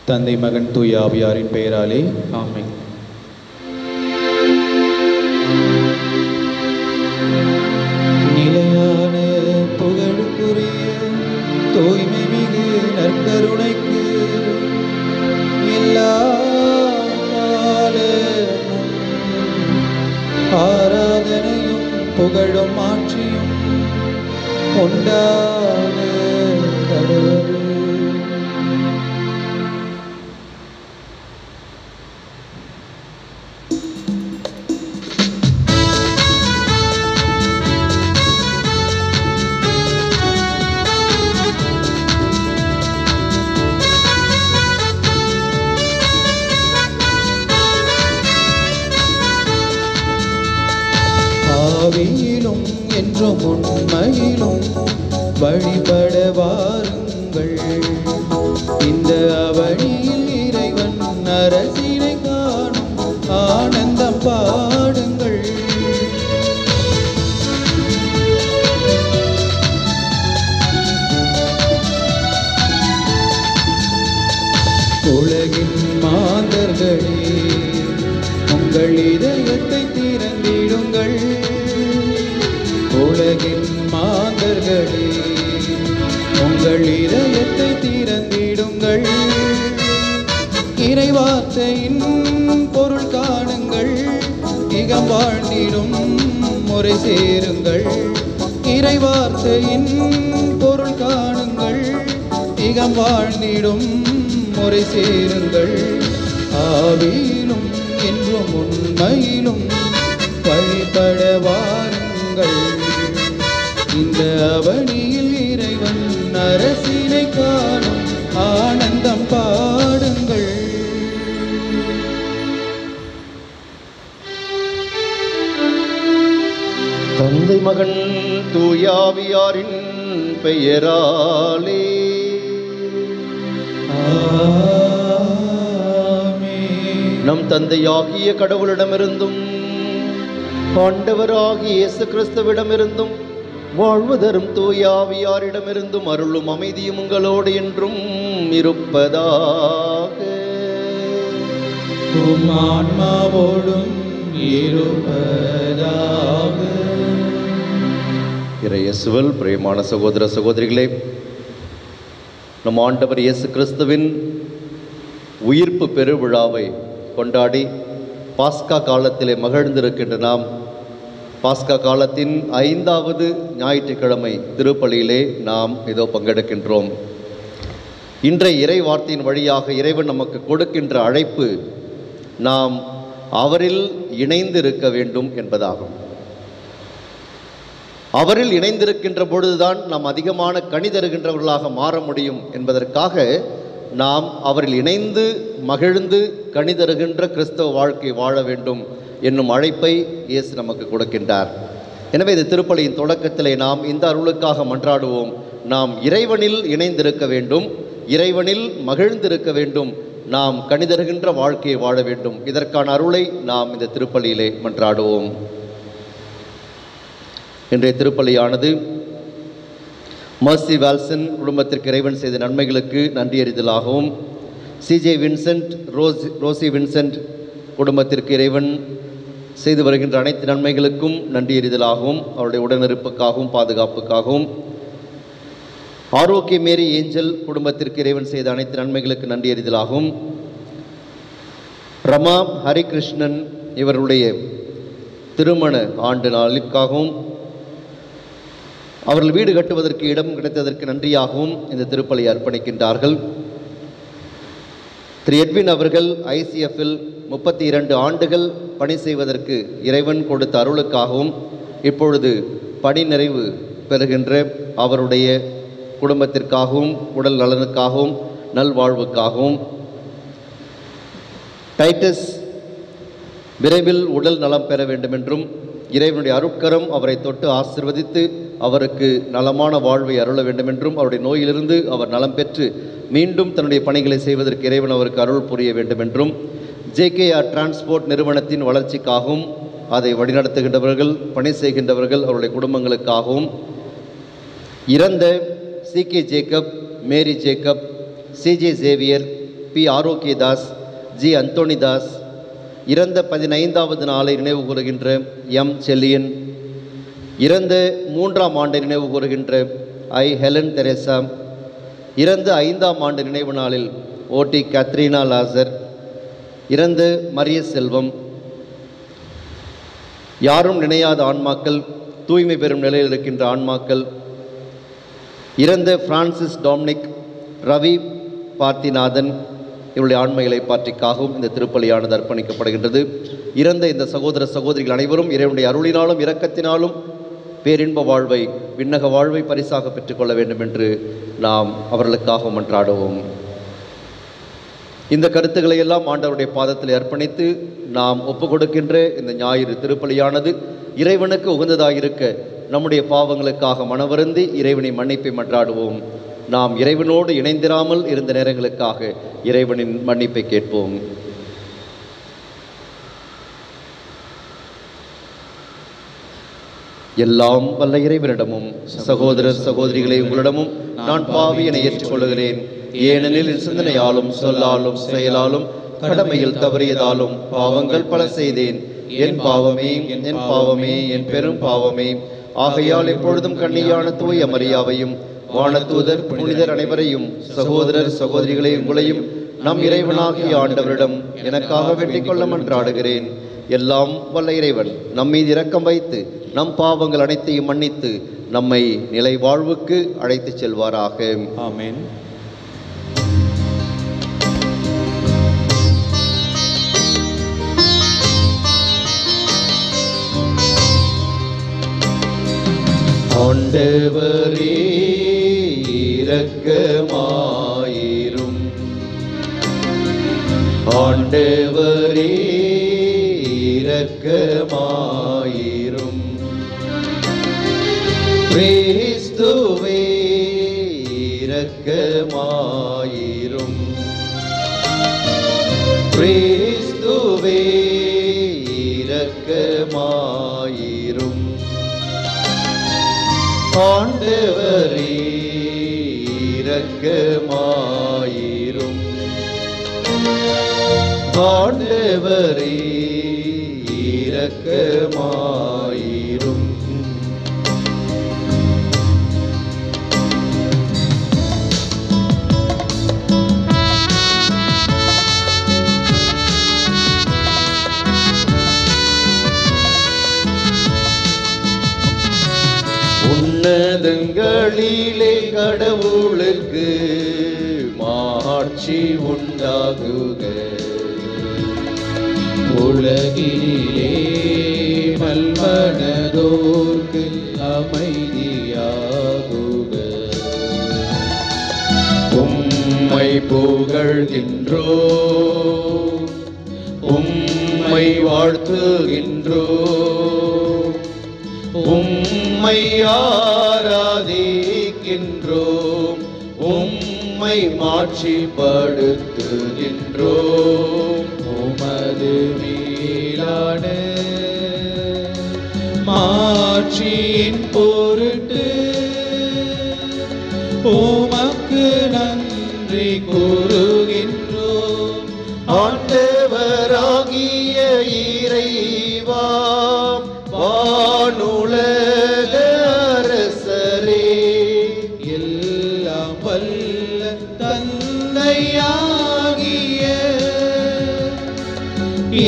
தந்தை மகன் தூய ஆவியாரின் பெயராலே ஆமென். நிலையான புகழுக்குரிய தூய்மை மிகு நற்கருணைக்கு எல்லா காலமும் ஆராதனையும் புகழும் ஆட்சியும் உண்டாக கடவுளே. ஆவியிலும் என்றும் உண்மையிலும் வழிபட வாருங்கள். இந்த அவனியில் இறைவன் அரசினை காணும் ஆனந்தம் பாடுங்கள். உலகின் மாந்தர்களே, உங்கள் இதயத்தை திறந்திடுங்கள். உலகின் மாந்தர்களே, உங்கள் இதயத்தை திறந்திடுங்கள். இறைவார்த்தையின் பொருள் காணுங்கள். இகம் வாழ்ந்திடும் முறை சேருங்கள். இறைவார்த்தையின் பொருள் காணுங்கள். இகம் வாழ்ந்திடும் முறை சேருங்கள். ஆவியிலும் என்றும் உண்மையிலும் வழிபட வாருங்கள். இந்த அவனியில் இறைவன் அரசினை காணும் ஆனந்தம் பாடுங்கள். தந்தை மகன் தூய ஆவியாரின் பெயராலே நம் தந்தையாகிய கடவுளிடமிருந்தும் ஆண்டவராகிய இயேசு கிறிஸ்துவிடமிருந்தும் வாழ்வு தரும் தூய ஆவியாரிடமிருந்தும் அருளும் அமைதியும் உங்களோடு என்றும் இருப்பதாக. உம் ஆன்மாவோடும் இருப்பதாக. இறையேசுவில் பிரியமான சகோதர சகோதரிகளே, நம் ஆண்டவர் இயேசு கிறிஸ்துவின் உயிர்ப்பு பெருவிழாவை கொண்டாடி பாஸ்கா காலத்திலே மகிழ்ந்திருக்கின்ற நாம் பாஸ்கா காலத்தின் 5வது ஞாயிற்றுக்கிழமை திருப்பலியிலே நாம் இதோ பங்கெடுக்கின்றோம். இன்றைய இறை வார்த்தையின் வழியாக இறைவன் நமக்கு கொடுக்கின்ற அழைப்பு நாம் அவரில் இணைந்து இருக்க வேண்டும் என்பதாகும். அவரில் இணைந்திருக்கின்ற பொழுதுதான் நாம் அதிகமான கனி தருகின்றவர்களாக மாற முடியும் என்பதற்காக நாம் அவரில் இணைந்து மகிழ்ந்து கனி தருகின்ற கிறிஸ்தவ வாழ்க்கை வாழ வேண்டும் என்னும் அழைப்பை இயேசு நமக்கு கொடுக்கின்றார். எனவே இந்த திருப்பலியின் தொடக்கத்திலே நாம் இந்த அருளுக்காக மன்றாடுவோம். நாம் இறைவனில் இணைந்திருக்க வேண்டும், இறைவனில் மகிழ்ந்திருக்க வேண்டும், நாம் கனி தருகின்ற வாழ்க்கையை வாழ வேண்டும். இதற்கான அருளை நாம் இந்த திருப்பலியிலே மன்றாடுவோம். இன்றைய திருப்பலியானது மர்சி வால்சன் குடும்பத்திற்கு இறைவன் செய்த நன்மைகளுக்கு நன்றி அறிதலாகவும், சிஜே வின்சென்ட், ரோசி வின்சென்ட் குடும்பத்திற்கு இறைவன் செய்து வருகின்ற அனைத்து நன்மைகளுக்கும் நன்றி அறிதலாகவும், அவருடைய உடனிருப்புக்காகவும் பாதுகாப்புக்காகவும், ஆரோக்கிய மேரி ஏஞ்சல் குடும்பத்திற்கு இறைவன் செய்த அனைத்து நன்மைகளுக்கு நன்றி அறிதலாகவும், ரமா ஹரிகிருஷ்ணன் இவருடைய திருமண ஆண்டு நாளுக்காகவும், அவர்கள் வீடு கட்டுவதற்கு இடம் கிடைத்ததற்கு நன்றியாகவும் இந்த திருப்பலியை அர்ப்பணிக்கின்றார்கள். திரு எட்வின் அவர்கள் ICFல் 32 ஆண்டுகள் பணி செய்வதற்கு இறைவன் கொடுத்த அருளுக்காகவும், இப்பொழுது பணி நிறைவு பெறுகின்ற அவருடைய குடும்பத்திற்காகவும், உடல் நலனுக்காகவும், நல்வாழ்வுக்காகவும், டைட்டஸ் விரைவில் உடல் நலம் பெற வேண்டுமென்றும், இறைவனுடைய அருட்கரம் அவரை தொட்டு ஆசீர்வதித்து அவருக்கு நலமான வாழ்வை அருள வேண்டுமென்றும், அவருடைய நோயிலிருந்து அவர் நலம் பெற்று மீண்டும் தன்னுடைய பணிகளை செய்வதற்கு இறைவன் அவருக்கு அருள் புரிய வேண்டுமென்றும், JKR டிரான்ஸ்போர்ட் நிறுவனத்தின் வளர்ச்சிக்காகவும், அதை வழிநடத்துகின்றவர்கள், பணி செய்கின்றவர்கள், அவருடைய குடும்பங்களுக்காகவும், இறந்த CK Jacob, Mary Jacob, CJ Xavier, பி ஆரோக்கியதாஸ், ஜி அந்தோணிதாஸ், இறந்த 15வது நாளை நினைவு கூறுகின்ற எம் செல்லியன், இறந்த 3ஆம் ஆண்டை நினைவு கூறுகின்ற ஐ ஹெலன் தெரேசா, இறந்த 5ஆம் ஆண்டு நினைவு நாளில் ஓடி கத்ரீனா லாசர், இறந்த மரிய செல்வம், யாரும் நினையாத ஆன்மாக்கள், தூய்மை பெறும் நிலையில் இருக்கின்ற ஆன்மாக்கள், இறந்த பிரான்சிஸ் டொமினிக், ரவி பார்த்திநாதன், இவருடைய ஆண்மைகளை பாற்றிக்காகவும் இந்த திருப்பலியானது அர்ப்பணிக்கப்படுகின்றது. இறந்த இந்த சகோதர சகோதரிகள் அனைவரும் இறைவனுடைய அருளினாலும் இரக்கத்தினாலும் பேரின்ப வாழ்வை, விண்ணக வாழ்வை பரிசாக பெற்றுக்கொள்ள வேண்டும் என்று நாம் அவர்களுக்காக மன்றாடுவோம். இந்த கருத்துக்களை எல்லாம் ஆண்டவருடைய பாதத்தில் அர்ப்பணித்து நாம் ஒப்பு கொடுக்கின்ற இந்த ஞாயிறு திருப்பலியானது இறைவனுக்கு உகந்ததாயிருக்க நம்முடைய பாவங்களுக்காக மனவருந்தி இறைவனை மன்னிப்பை மன்றாடுவோம். நாம் இறைவனோடு இணைந்திராமல் இருந்த நேரங்களுக்காக இறைவனின் மன்னிப்பை கேட்போம். எல்லாம் வல்ல இறைவனிடமும் சகோதரர் சகோதரிகளை உங்களிடமும் நான் பாவியனை ஏற்றுக்கொள்கிறேன். ஏனெனில் என் சிந்தனையாலும் சொல்லாலும் செயலாலும் கடமையில் தவறியதாலும் பாவங்கள் பல செய்தேன். என் பாவமே, என் பாவமே, என் பெரும் பாவமே. ஆகையால் எப்பொழுதும் கண்ணியான தூய மரியாவையும் வானதூதர் புனிதர் அனைவரையும் சகோதரர் சகோதரிகளை உங்களையும் நம் இறைவனாகிய ஆண்டவரிடம் எனக்காக வேண்டிக் கொள்ள மன்றாடுகிறேன். எல்லாம் வல்ல இறைவன் நம்மீது இரக்கம் வைத்து நம் பாவங்கள் அனைத்தையும் மன்னித்து நம்மை நிலை வாழ்வுக்கு அழைத்துச் செல்வாராக. ஆமென். ஆண்டவரே இரக்கமாயிரும். ஆண்டவரே இரக்கமாயிரும். கிறிஸ்துவே இரக்கமாயிரும். கிறிஸ்துவே இரக்கமாயிரும். ஆண்டவரே இரக்கமாயிரும். ஆண்டவரே இரக்கமாயிரும். உன்னதங்களிலே கடவுளுக்கு மாட்சி உண்டாகுக. உலகிலே மல்மனதோர்க்கு அமைதியாகுக. உம்மை புகழ்கின்றோம், உம்மை வாழ்த்துகின்றோம், உம்மை ஆராதிக்கின்றோம், உம்மை மாட்சிப்படுத்துகின்றோம். உமது மேலான மாட்சியின் பொருட்டு உமக்கு நன்றி கூறுகின்றோம். ஆண்டவராகிய இறைவா, வானுலக அரசரே, எல்லாம் வல்ல தந்தையாகிய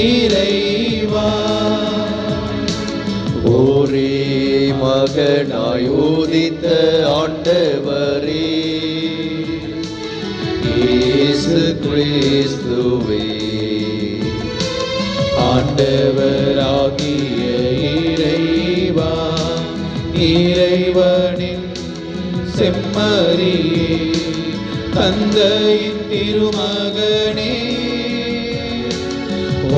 இறைவா, ஒரே மகனாய் உதித்த ஆண்டவரே, இயேசு கிறிஸ்துவே, ஆண்டவராகிய இறைவா, இறைவனின் செம்மறியே, தந்தையின் திருமகனே,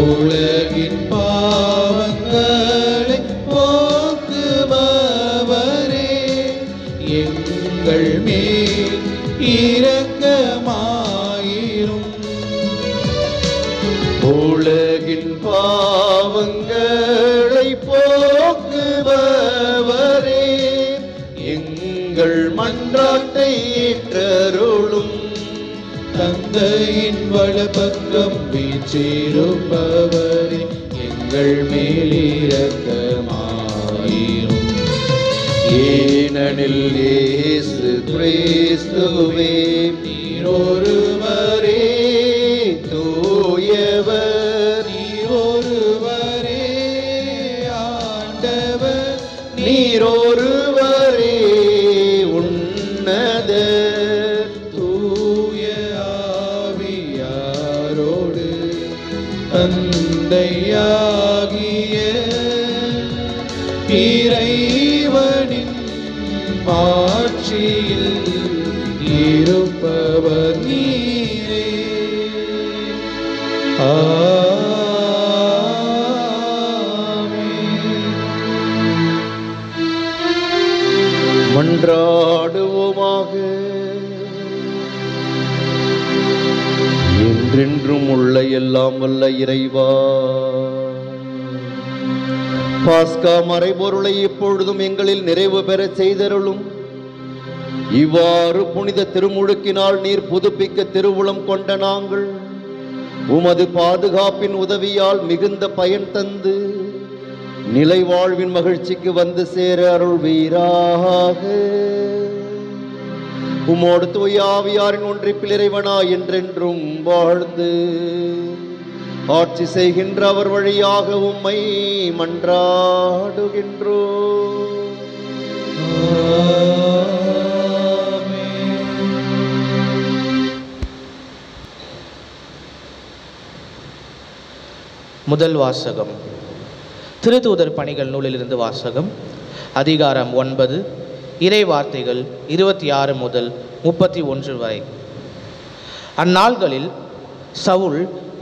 உலகின் பாவங்களை போக்குபவரே, எங்கள் மேல் இரக்கமாயிரும். உலகின் பாவங்களை போக்குபவரே, எங்கள் மன்றாட்டை ஏற்றருளும். தந்தையின் வலப்பக்கம் வீற்றிருப்பவரே, எங்கள் மேல் இரக்கமாயிரும். ஏனெனில் இயேசு கிறிஸ்துவே நீரொருவரே தூயவர், நீரொருவரே ஆண்டவர், நீரொருவரே உன்னத தூய ஆவியாரோடு தந்தையாகிய இறைவனின் ஆட்சியில் இருப்பவர் நீரே. மன்றாடுவோமாக. என்றென்றும் உள்ள எல்லாம் வல்ல இறைவா, பாஸ்கா மறைபொருளை இப்பொழுதும் எங்களில் நிறைவு பெற செய்தருளும். இவ்வாறு புனித திருமுழுக்கினால் நீர் புதுப்பிக்க திருவுளம் கொண்ட நாங்கள் உமது பாதுகாப்பின் உதவியால் மிகுந்த பயன் தந்து நிலை வாழ்வின் மகிழ்ச்சிக்கு வந்து சேர அருள்வீராக. உமோடு தூய ஆவியாரின் ஒன்றிப்பில் இறைவனா என்றென்றும் வாழ்ந்து ஆட்சி செய்கின்ற அவர் வழியாக உம்மை மன்றாடுகின்றோம். முதல் வாசகம். திருத்தூதர் பணிகள் நூலிலிருந்து வாசகம். அதிகாரம் 9, இறை வார்த்தைகள் 26 முதல் 31 வரை. அந்நாள்களில் சவுல்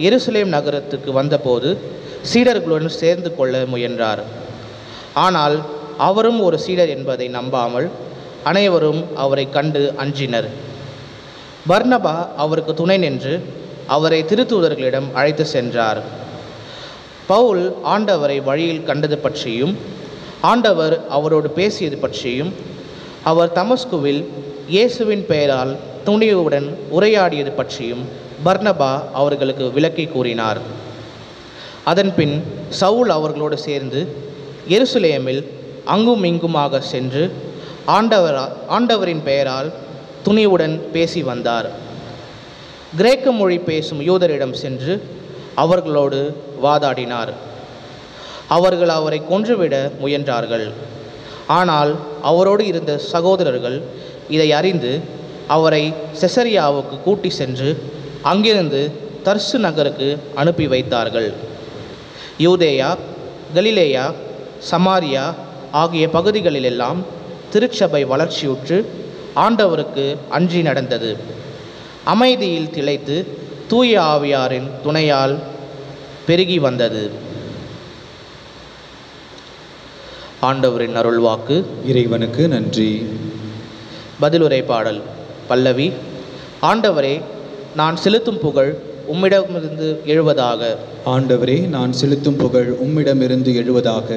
எருசலேம் நகரத்துக்கு வந்தபோது சீடர்களுடன் சேர்ந்து கொள்ள முயன்றார். ஆனால் அவரும் ஒரு சீடர் என்பதை நம்பாமல் அனைவரும் அவரை கண்டு அஞ்சினர். பர்னபா அவருக்கு துணை நின்று அவரை திருத்தூதர்களிடம் அழைத்து சென்றார். பவுல் ஆண்டவரை வழியில் கண்டது பற்றியும் ஆண்டவர் அவரோடு பேசியது பற்றியும் அவர் தமஸ்குவில் இயேசுவின் பெயரால் துணிவுடன் உரையாடியது பற்றியும் பர்னபா அவர்களுக்கு விளக்கி கூறினார். அதன்பின் சவுல் அவர்களோடு சேர்ந்து எருசலேமில் அங்கும் இங்குமாக சென்று ஆண்டவரின் பெயரால் துணிவுடன் பேசி வந்தார். கிரேக்க மொழி பேசும் யூதரிடம் சென்று அவர்களோடு வாதாடினார். அவர்கள் அவரை கொன்றுவிட முயன்றார்கள். ஆனால் அவரோடு இருந்த சகோதரர்கள் இதை அறிந்து அவரை செசரியாவுக்கு கூட்டி சென்று அங்கிருந்து தர்சு நகருக்கு அனுப்பி வைத்தார்கள். யூதேயா, கலிலேயா, சமாரியா ஆகிய பகுதிகளிலெல்லாம் திருச்சபை வளர்ச்சியுற்று ஆண்டவருக்கு அஞ்சி நடந்தது. அமைதியில் திளைத்து தூய ஆவியாரின் துணையால் பெருகி வந்தது. ஆண்டவரின் அருள்வாக்கு. இறைவனுக்கு நன்றி. பதிலுரை பாடல். பல்லவி. ஆண்டவரே, நான் செலுத்தும் புகழ் உம்மிடமிருந்து எழுவதாக. ஆண்டவரே, நான் செலுத்தும் புகழ் உம்மிடமிருந்து எழுவதாக.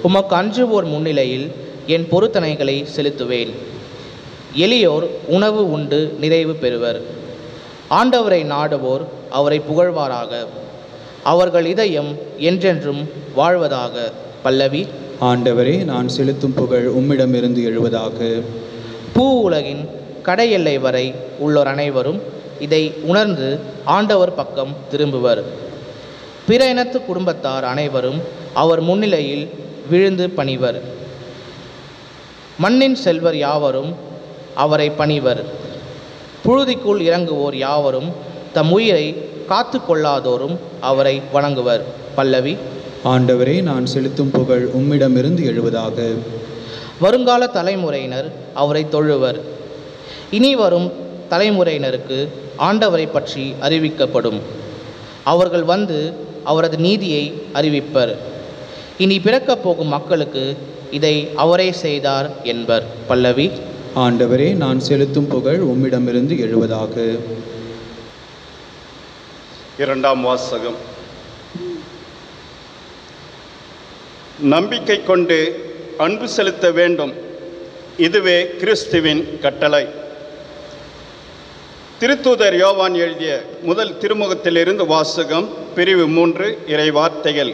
உமக்கு அஞ்சுவோர் முன்னிலையில் என் பொருத்தனைகளை செலுத்துவேன். எளியோர் உணவு உண்டு நிறைவு பெறுவர். ஆண்டவரை நாடுவோர் அவரை புகழ்வாராக. அவர்கள் இதயம் என்றென்றும் வாழ்வதாக. பல்லவி. ஆண்டவரே, நான் செலுத்தும் புகழ் உம்மிடமிருந்து எழுவதாக. பூ உலகின் கடை எல்லை வரை உள்ளோர் அனைவரும் இதை உணர்ந்து ஆண்டவர் பக்கம் திரும்புவர். பிற இனத்து குடும்பத்தார் அனைவரும் அவர் முன்னிலையில் விழுந்து பணிவர். மண்ணின் செல்வர் யாவரும் அவரை பணிவர். புழுதிக்குள் இறங்குவோர் யாவரும் தம் உயிரை காத்து கொள்ளாதோரும் அவரை வணங்குவர். பல்லவி. ஆண்டவரே, நான் செலுத்தும் புகழ் உம்மிடமிருந்து எழுவதாக. வருங்கால தலைமுறையினர் அவரை தொழுவர். இனி வரும் தலைமுறையினருக்கு ஆண்டவரை பற்றி அறிவிக்கப்படும். அவர்கள் வந்து அவரது நீதியை அறிவிப்பர். இனி பிறக்கப் போகும் மக்களுக்கு இதை அவரே செய்தார் என்பர். பல்லவி. ஆண்டவரே, நான் செலுத்தும் புகழ் உம்மிடமிருந்து எழுவதாக. இரண்டாம் வாசகம். நம்பிக்கை கொண்டு அன்பு செலுத்த வேண்டும், இதுவே கிறிஸ்துவின் கட்டளை. திருத்தூதர் யோவான் எழுதிய முதல் திருமுகத்திலிருந்து வாசகம், பிரிவு 3, இறை வார்த்தைகள்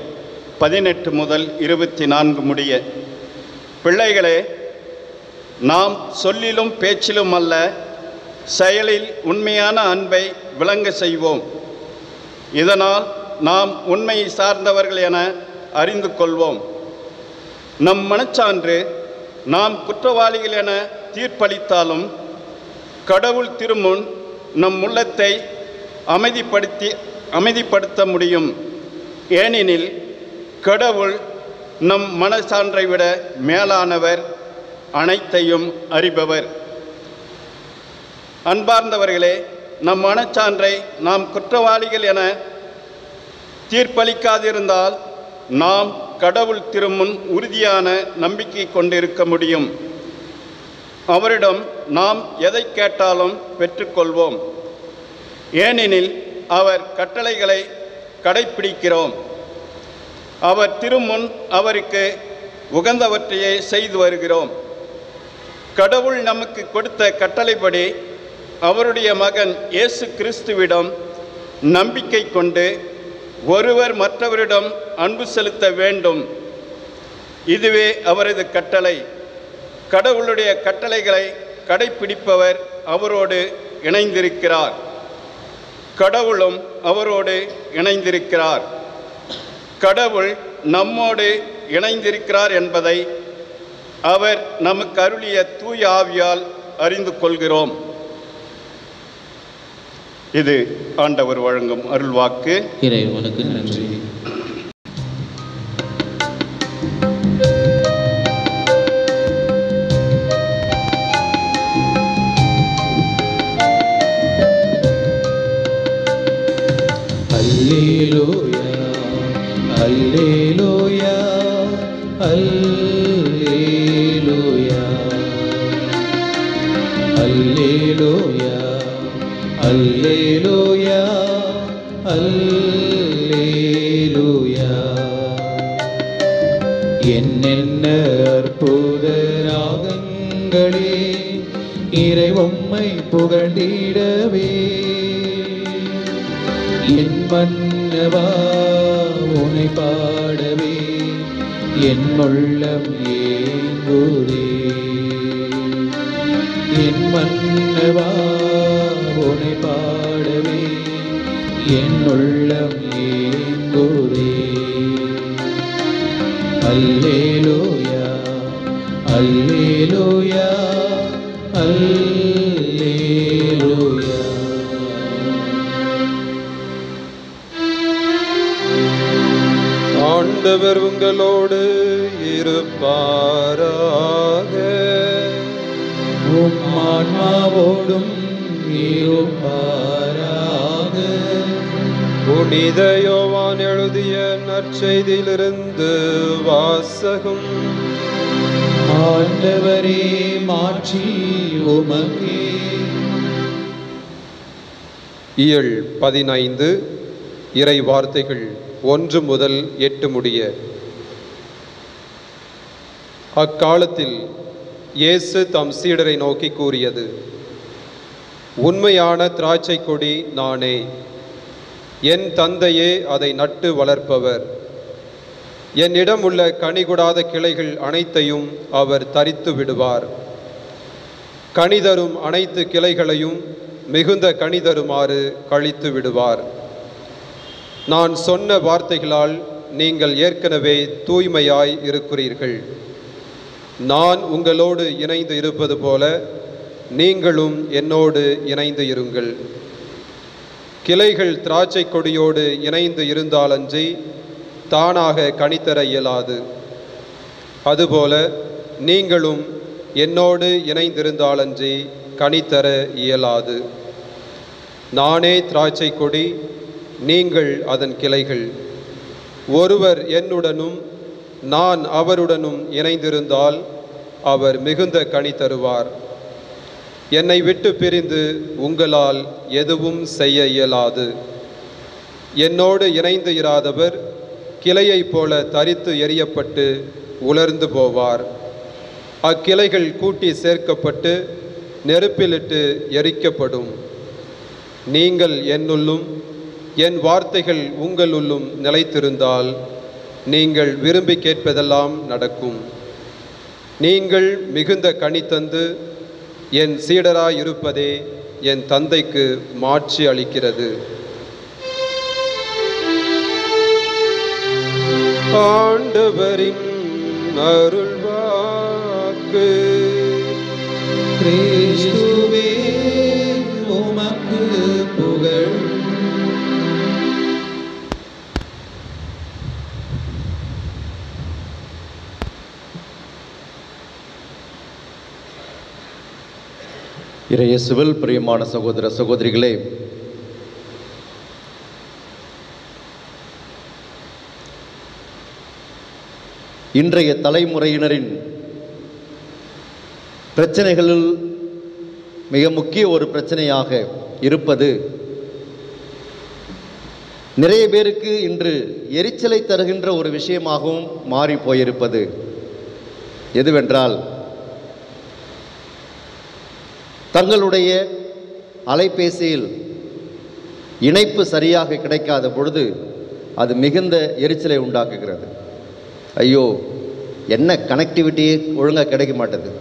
18 முதல் 24 முடிய. பிள்ளைகளே, நாம் சொல்லிலும் பேச்சிலும் அல்ல, செயலில் உண்மையான அன்பை விளங்க செய்வோம். இதனால் நாம் உண்மையை சார்ந்தவர்கள் என அறிந்து கொள்வோம். நம் மனச்சான்று நாம் குற்றவாளிகள் என தீர்ப்பளித்தாலும் கடவுள் திருமுன் நம் உள்ளத்தை அமைதிப்படுத்த முடியும். ஏனெனில் கடவுள் நம் மனச்சான்றை விட மேலானவர், அனைத்தையும் அறிபவர். அன்பார்ந்தவர்களே, நம் மனச்சான்றை நாம் குற்றவாளிகள் என தீர்ப்பளிக்காதிருந்தால் நாம் கடவுள் திருமுன் உறுதியான நம்பிக்கை கொண்டிருக்க முடியும். அவரிடம் நாம் எதை கேட்டாலும் பெற்றுக்கொள்வோம். ஏனெனில் அவர் கட்டளைகளை கடைப்பிடிக்கிறோம். அவர் திருமுன் அவருக்கு உகந்தவற்றையே செய்து வருகிறோம். கடவுள் நமக்கு கொடுத்த கட்டளைப்படி அவருடைய மகன் இயேசு கிறிஸ்துவிடம் நம்பிக்கை கொண்டு ஒருவர் மற்றவரிடம் அன்பு செலுத்த வேண்டும். இதுவே அவரது கட்டளை. கடவுளுடைய கட்டளைகளை கடைப்பிடிப்பவர் அவரோடு இணைந்திருக்கிறார். கடவுளும் அவரோடு இணைந்திருக்கிறார். கடவுள் நம்மோடு இணைந்திருக்கிறார் என்பதை அவர் நமக்கு அருளிய தூய ஆவியால் அறிந்து கொள்கிறோம். இது ஆண்டவர் வழங்கும் அருள்வாக்கு. இறைவனுக்கு நன்றி. அல்லேலூயா, அல்லேலூயா, அல்லேலூயா, அல்லேலூயா, அல்லேலூயா, அல்லேலூயா. என்னென்ன அற்புத ராகங்களே இறை உம்மை புகழ்ந்திடவே. என் மன்னவா உனை பாடவே என் உள்ளம் ஏங்குதே. என் மன்னவா உனை பாடவே என் உள்ளம் ஏங்குதே. அல்லேலூயா, அல்லேலூயா, அல்லேலூயா. ஆண்டவர் உங்களோடு இருப்பாராக. உம் ஆன்மாவோடும் இருப்பாராக. புனித யோவான் எழுதிய நற்செய்தியிலிருந்து வாசகம். ஆண்டவரே, மாட்சி உமக்கே. இயல் 15 இறை வார்த்தைகள் 1 முதல் 8 முடிய. அக்காலத்தில் இயேசு தம் சீடரை நோக்கி கூறியது: உண்மையான திராட்சை கொடி நானே. என் தந்தையே அதை நட்டு வளர்ப்பவர். என்னிடம் உள்ள கனிகொடாத கிளைகள் அனைத்தையும் அவர் தரித்து விடுவார். கனிதரும் அனைத்து கிளைகளையும் மிகுந்த கனிதருமாறு கழித்து விடுவார். நான் சொன்ன வார்த்தைகளால் நீங்கள் ஏற்கனவே தூய்மையாய் இருக்கிறீர்கள். நான் உங்களோடு இணைந்து இருப்பது போல நீங்களும் என்னோடு இணைந்து இருங்கள். கிளைகள் திராட்சை கொடியோடு இணைந்து இருந்தாலன்றி தானாக கனிதர இயலாது. அதுபோல நீங்களும் என்னோடு இணைந்திருந்தாலன்றி கனிதர இயலாது. நானே திராட்சை கொடி, நீங்கள் அதன் கிளைகள். ஒருவர் என்னுடனும் நான் அவருடனும் இணைந்திருந்தால் அவர் மிகுந்த கனி தருவார். என்னை விட்டு பிரிந்து உங்களால் எதுவும் செய்ய இயலாது. என்னோடு இணைந்து இராதவர் கிளையைப் போல தரித்து எறியப்பட்டு உலர்ந்து போவார். அக்கிளைகள் கூட்டி சேர்க்கப்பட்டு நெருப்பிலிட்டு எரிக்கப்படும். நீங்கள் என்னுள்ளும் என் வார்த்தைகள் உங்களுள்ளும் நிலைத்திருந்தால் நீங்கள் விரும்பி கேட்பதெல்லாம் நடக்கும். நீங்கள் மிகுந்த கனி தந்து என் சீடராயிருப்பதே என் தந்தைக்கு மாட்சி அளிக்கிறது. ஆண்டவரின் அருள்வாக்கு. கிறிஸ்துவே உமக்கு புகழ். இறையேசுவில் பிரியமான சகோதர சகோதரிகளே, இன்றைய தலைமுறையினரின் பிரச்சனைகளில் மிக முக்கிய ஒரு பிரச்சனையாக இருப்பது, நிறைய பேருக்கு இன்று எரிச்சலை தருகின்ற ஒரு விஷயமாகவும் மாறி போயிருப்பது எதுவென்றால், தங்களுடைய அலைபேசியில் இணைப்பு சரியாக கிடைக்காத பொழுது அது மிகுந்த எரிச்சலை உண்டாக்குகிறது. ஐயோ, என்ன கனெக்டிவிட்டியே ஒழுங்காக கிடைக்க மாட்டேது,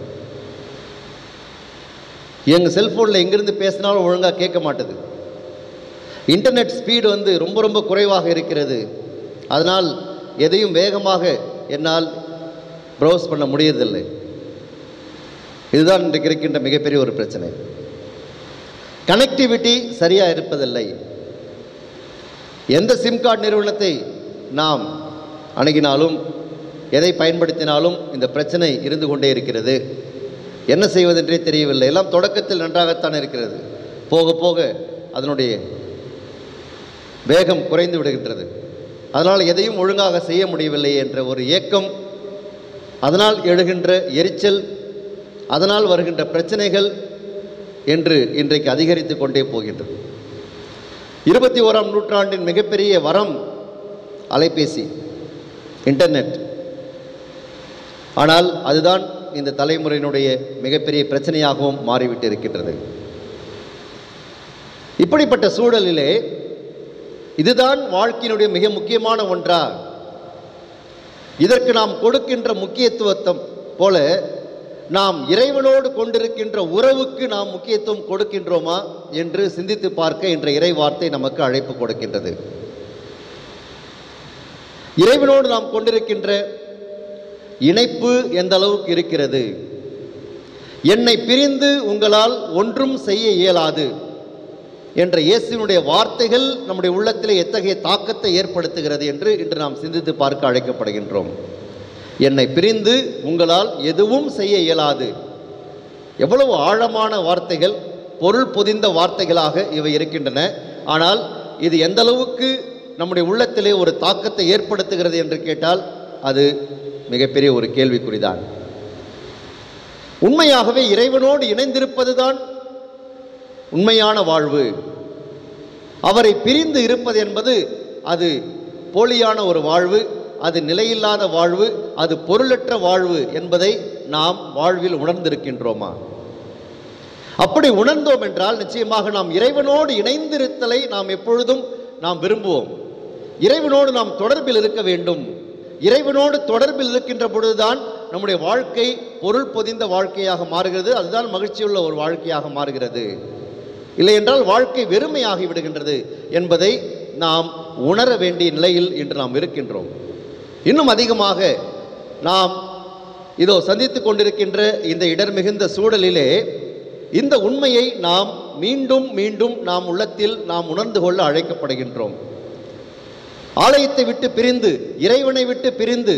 எங்கள் செல்ஃபோனில் எங்கிருந்து பேசினாலும் ஒழுங்காக கேட்க மாட்டேது, இன்டர்நெட் ஸ்பீடு ரொம்ப ரொம்ப குறைவாக இருக்கிறது, அதனால் எதையும் வேகமாக என்னால் ப்ரௌஸ் பண்ண முடியறதில்லை. இதுதான் இன்றைக்கு இருக்கின்ற மிகப்பெரிய ஒரு பிரச்சனை. கனெக்டிவிட்டி சரியாக இருப்பதில்லை. எந்த சிம் கார்டு நிறுவனத்தை நாம் அணுகினாலும் எதை பயன்படுத்தினாலும் இந்த பிரச்சனை இருந்து கொண்டே இருக்கிறது. என்ன செய்வதென்றே தெரியவில்லை. எல்லாம் தொடக்கத்தில் நன்றாகத்தான் இருக்கிறது, போக போக அதனுடைய வேகம் குறைந்து விடுகின்றது. அதனால் எதையும் ஒழுங்காக செய்ய முடியவில்லை என்ற ஒரு ஏக்கம், அதனால் எழுகின்ற எரிச்சல், அதனால் வருகின்ற பிரச்சனைகள் என்று இன்றைக்கு அதிகரித்து கொண்டே போகின்றது. 21ஆம் நூற்றாண்டின் மிகப்பெரிய வரம் அலைபேசி, இன்டர்நெட். ஆனால் அதுதான் இந்த தலைமுறையினுடைய மிகப்பெரிய பிரச்சனையாகவும் மாறிவிட்டு இருக்கின்றது. இப்படிப்பட்ட சூழலிலே இதுதான் வாழ்க்கையினுடைய மிக முக்கியமான ஒன்றா? இதற்கு நாம் கொடுக்கின்ற முக்கியத்துவத்தை போல நாம் இறைவனோடு கொண்டிருக்கின்ற உறவுக்கு நாம் முக்கியத்துவம் கொடுக்கின்றோமா என்று சிந்தித்து பார்க்க இன்ற இறை வார்த்தை நமக்கு அழைப்பு கொடுக்கின்றது. இறைவனோடு நாம் கொண்டிருக்கின்ற இணைப்பு எந்த அளவுக்கு இருக்கிறது? என்னை பிரிந்து உங்களால் ஒன்றும் செய்ய இயலாது என்ற இயேசுவினுடைய வார்த்தைகள் நம்முடைய உள்ளத்திலே எத்தகைய தாக்கத்தை ஏற்படுத்துகிறது என்று இன்று நாம் சிந்தித்து பார்க்க அழைக்கப்படுகின்றோம். என்னை பிரிந்து உங்களால் எதுவும் செய்ய இயலாது. எவ்வளவு ஆழமான வார்த்தைகள், பொருள் பொதிந்த வார்த்தைகளாக இவை இருக்கின்றன. ஆனால் இது எந்த அளவுக்கு நம்முடைய உள்ளத்திலே ஒரு தாக்கத்தை ஏற்படுத்துகிறது என்று கேட்டால் அது மிகப்பெரிய ஒரு கேள்விக்குறிதான். உண்மையாகவே இறைவனோடு இணைந்திருப்பதுதான் உண்மையான வாழ்வு. அவரை பிரிந்து இருப்பது என்பது அது போலியான ஒரு வாழ்வு, அது நிலையில்லாத வாழ்வு, அது பொருளற்ற வாழ்வு என்பதை நாம் வாழ்வில் உணர்ந்திருக்கின்றோமா? அப்படி உணர்ந்தோம் என்றால் நிச்சயமாக நாம் இறைவனோடு இணைந்திருத்தலை நாம் எப்பொழுதும் நாம் விரும்புவோம். இறைவனோடு நாம் தொடர்பில் இருக்க வேண்டும். இறைவனோடு தொடர்பில் இருக்கின்ற பொழுதுதான் நம்முடைய வாழ்க்கை பொருள் பொதிந்த வாழ்க்கையாக மாறுகிறது. அதுதான் மகிழ்ச்சியுள்ள ஒரு வாழ்க்கையாக மாறுகிறது. இல்லை என்றால் வாழ்க்கை வெறுமையாகி விடுகின்றது என்பதை நாம் உணர வேண்டிய நிலையில் இன்று நாம் இருக்கின்றோம். இன்னும் அதிகமாக நாம் இதோ சந்தித்து கொண்டிருக்கின்ற இந்த இடர் மிகுந்த சூழலிலே இந்த உண்மையை நாம் மீண்டும் மீண்டும் நாம் உள்ளத்தில் நாம் உணர்ந்து கொள்ள அழைக்கப்படுகின்றோம். ஆலயத்தை விட்டு பிரிந்து, இறைவனை விட்டு பிரிந்து,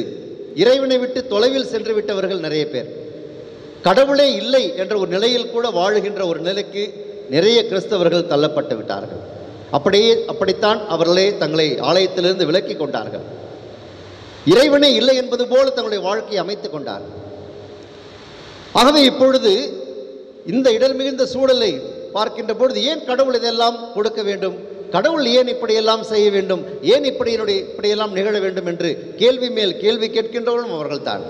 இறைவனை விட்டு தொலைவில் சென்று விட்டவர்கள் நிறைய பேர். கடவுளே இல்லை என்ற ஒரு நிலையில் கூட வாழுகின்ற ஒரு நிலைக்கு நிறைய கிறிஸ்தவர்கள் தள்ளப்பட்டு விட்டார்கள். அப்படித்தான் அவர்களே தங்களை ஆலயத்திலிருந்து விலக்கி கொண்டார்கள். இறைவனே இல்லை என்பது போல தங்களுடைய வாழ்க்கையை அமைத்துக் கொண்டார்கள். ஆகவே இப்பொழுது இந்த இடர் மிகுந்த சூழலை பார்க்கின்ற பொழுது ஏன் கடவுள் இதெல்லாம் கொடுக்க வேண்டும்? கடவுள் ஏன் இப்படியெல்லாம் செய்ய வேண்டும்? ஏன் இப்படியெல்லாம் நிகழ வேண்டும் என்று கேள்வி மேல் கேள்வி கேட்கின்றவர்களும் அவர்கள்தான்.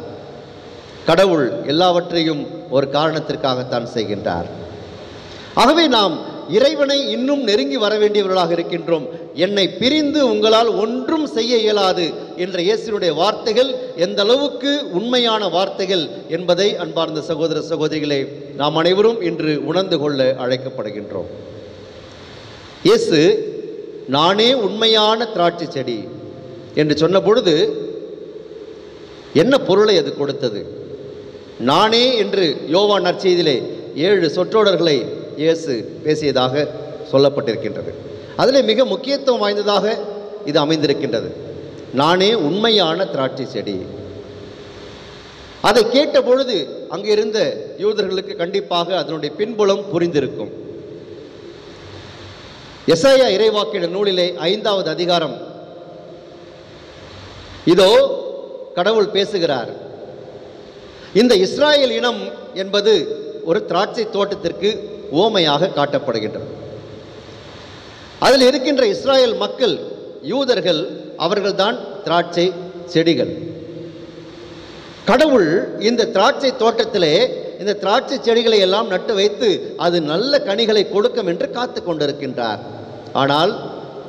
கடவுள் எல்லாவற்றையும் ஒரு காரணத்திற்காகத்தான் செய்கின்றார். ஆகவே நாம் இறைவனை இன்னும் நெருங்கி வர வேண்டியவர்களாக இருக்கின்றோம். என்னை பிரிந்து உங்களால் ஒன்றும் செய்ய இயலாது என்ற இயேசுவினுடைய வார்த்தைகள் எந்த அளவுக்கு உண்மையான வார்த்தைகள் என்பதை அன்பார்ந்த சகோதர சகோதரிகளே நாம் அனைவரும் இன்று உணர்ந்து கொள்ள அழைக்கப்படுகின்றோம். இயேசு நானே உண்மையான திராட்சை செடி என்று சொன்ன பொழுது என்ன பொருளை அது கொடுத்தது? நானே என்று யோவான் நற்செய்தியிலே 7 சொற்றொடர்களை இயேசு பேசியதாக சொல்லப்பட்டிருக்கின்றது. அதில் மிக முக்கியத்துவம் வாய்ந்ததாக இது அமைந்திருக்கின்றது. நானே உண்மையான திராட்சை செடி. அதை கேட்ட பொழுது அங்கே இருந்த யூதர்களுக்கு கண்டிப்பாக அதனுடைய பின்புலம் புரிந்திருக்கும். எசாயா இறைவாக்கின நூலிலே 5வது அதிகாரம் இதோ கடவுள் பேசுகிறார். இந்த இஸ்ராயேல் இனம் என்பது ஒரு திராட்சை தோட்டத்திற்கு உவமையாக காட்டப்படுகின்றது. அதில் இருக்கின்ற இஸ்ராயேல் மக்கள் யூதர்கள் அவர்கள்தான் திராட்சை செடிகள். கடவுள் இந்த திராட்சை தோட்டத்திலே இந்த திராட்சை செடிகளை எல்லாம் நட்டு வைத்து அது நல்ல கனிகளை கொடுக்கும் என்று காத்து கொண்டிருக்கின்றார். ஆனால்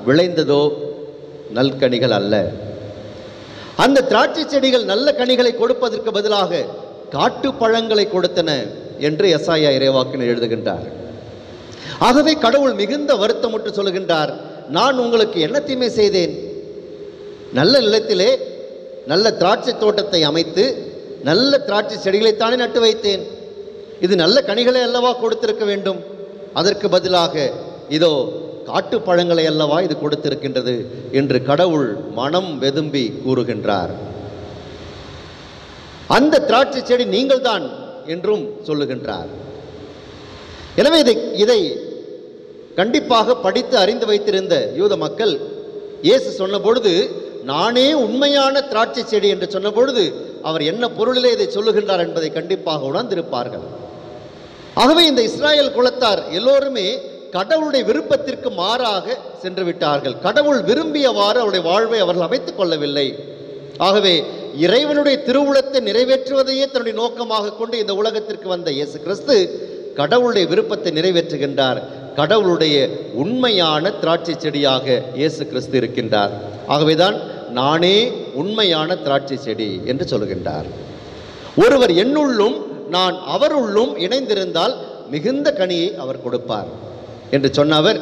விளைந்ததோ நல்கனிகள் அல்ல. அந்த திராட்சை செடிகள் நல்ல கனிகளை கொடுப்பதற்கு பதிலாக காட்டு பழங்களை கொடுத்தன என்று எசாயா இறைவாக்கினர் எழுதுகின்றார். ஆகவே கடவுள் மிகுந்த வருத்தமுற்று சொல்லுகின்றார், நான் உங்களுக்கு என்ன தீமை செய்தேன்? நல்ல நிலத்திலே நல்ல திராட்சை தோட்டத்தை அமைத்து நல்ல திராட்சை செடிகளைத்தானே நட்டு வைத்தேன். இது நல்ல கனிகளை அல்லவா கொடுத்திருக்க வேண்டும். அதற்கு பதிலாக இதோ காட்டு பழங்களை அல்லவா இது கொடுத்திருக்கின்றது என்று கடவுள் மனம் வெதும்பி கூறுகின்றார். அந்த திராட்சை செடி நீங்கள் தான் என்றும் சொல்லுகின்றார். எனவே இதை கண்டிப்பாக படித்து அறிந்து வைத்திருந்த யூத மக்கள் இயேசு சொன்ன பொழுது நானே உண்மையான திராட்சை செடி என்று சொன்ன பொழுது அவர் என்ன பொருளிலே இதை சொல்லுகின்றார் என்பதை கண்டிப்பாக உணர்ந்திருப்பார்கள். ஆகவே இந்த இஸ்ராயேல் குலத்தார் எல்லோருமே கடவுளுடைய விருப்பத்திற்கு மாறாக சென்று விட்டார்கள். கடவுள் விரும்பியவாறு அவருடைய வாழ்வை அவர்கள் அமைத்துக் கொள்ளவில்லை. ஆகவே இறைவனுடைய திருவுளத்தை நிறைவேற்றுவதையே தன்னுடைய நோக்கமாக கொண்டு இந்த உலகத்திற்கு வந்த இயேசு கிறிஸ்து கடவுளுடைய விருப்பத்தை நிறைவேற்றுகின்றார். கடவுளுடைய உண்மையான திராட்சை செடியாக இயேசு கிறிஸ்து இருக்கின்றார். ஆகவேதான் நானே உண்மையான திராட்சை செடி என்று சொல்லுகின்றார். ஒருவர் என்னுள்ளும் நான் அவருள்ளும் இணைந்திருந்தால் மிகுந்த கனியை அவர் கொடுப்பார் என்று சொன்ன அவர்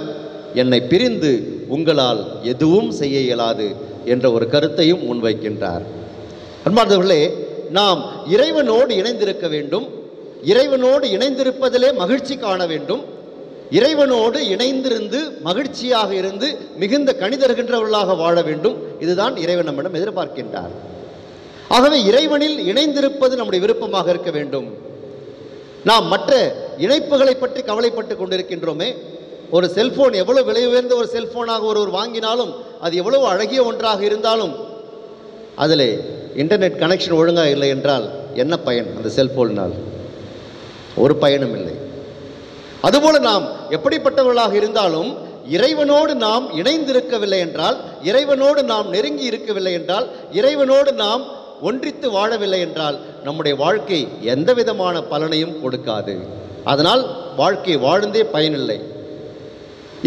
என்னை பிரிந்து உங்களால் எதுவும் செய்ய இயலாது என்ற ஒரு கருத்தையும் முன்வைக்கின்றார். அன்பார்ந்தவர்களே, நாம் இறைவனோடு இணைந்திருக்க வேண்டும். இறைவனோடு இணைந்திருப்பதிலே மகிழ்ச்சி காண வேண்டும். இறைவனோடு இணைந்திருந்து மகிழ்ச்சியாக இருந்து மிகுந்த கனிதருகின்றவர்களாக வாழ வேண்டும். இதுதான் இறைவன் நம்மிடம் எதிர்பார்க்கின்றார். ஆகவே இறைவனில் இணைந்திருப்பது நம்முடைய விருப்பமாக இருக்க வேண்டும். நாம் மற்ற இணைப்புகளை பற்றி கவலைப்பட்டு கொண்டிருக்கின்றோமே. ஒரு செல்போன் எவ்வளவு விலை உயர்ந்த ஒரு செல்போனாக ஒருவர் வாங்கினாலும் அது எவ்வளவு அழகிய ஒன்றாக இருந்தாலும் அதில் இன்டர்நெட் கனெக்ஷன் ஒழுங்காக இல்லை என்றால் என்ன பயன்? அந்த செல்போனால் ஒரு பயனும் இல்லை. அதுபோல நாம் எப்படிப்பட்டவர்களாக இருந்தாலும் இறைவனோடு நாம் இணைந்திருக்கவில்லை என்றால், இறைவனோடு நாம் நெருங்கி இருக்கவில்லை என்றால், இறைவனோடு நாம் ஒன்றித்து வாழவில்லை என்றால் நம்முடைய வாழ்க்கை எந்த விதமான பலனையும் கொடுக்காது. அதனால் வாழ்க்கை வாழ்ந்தே பயனில்லை.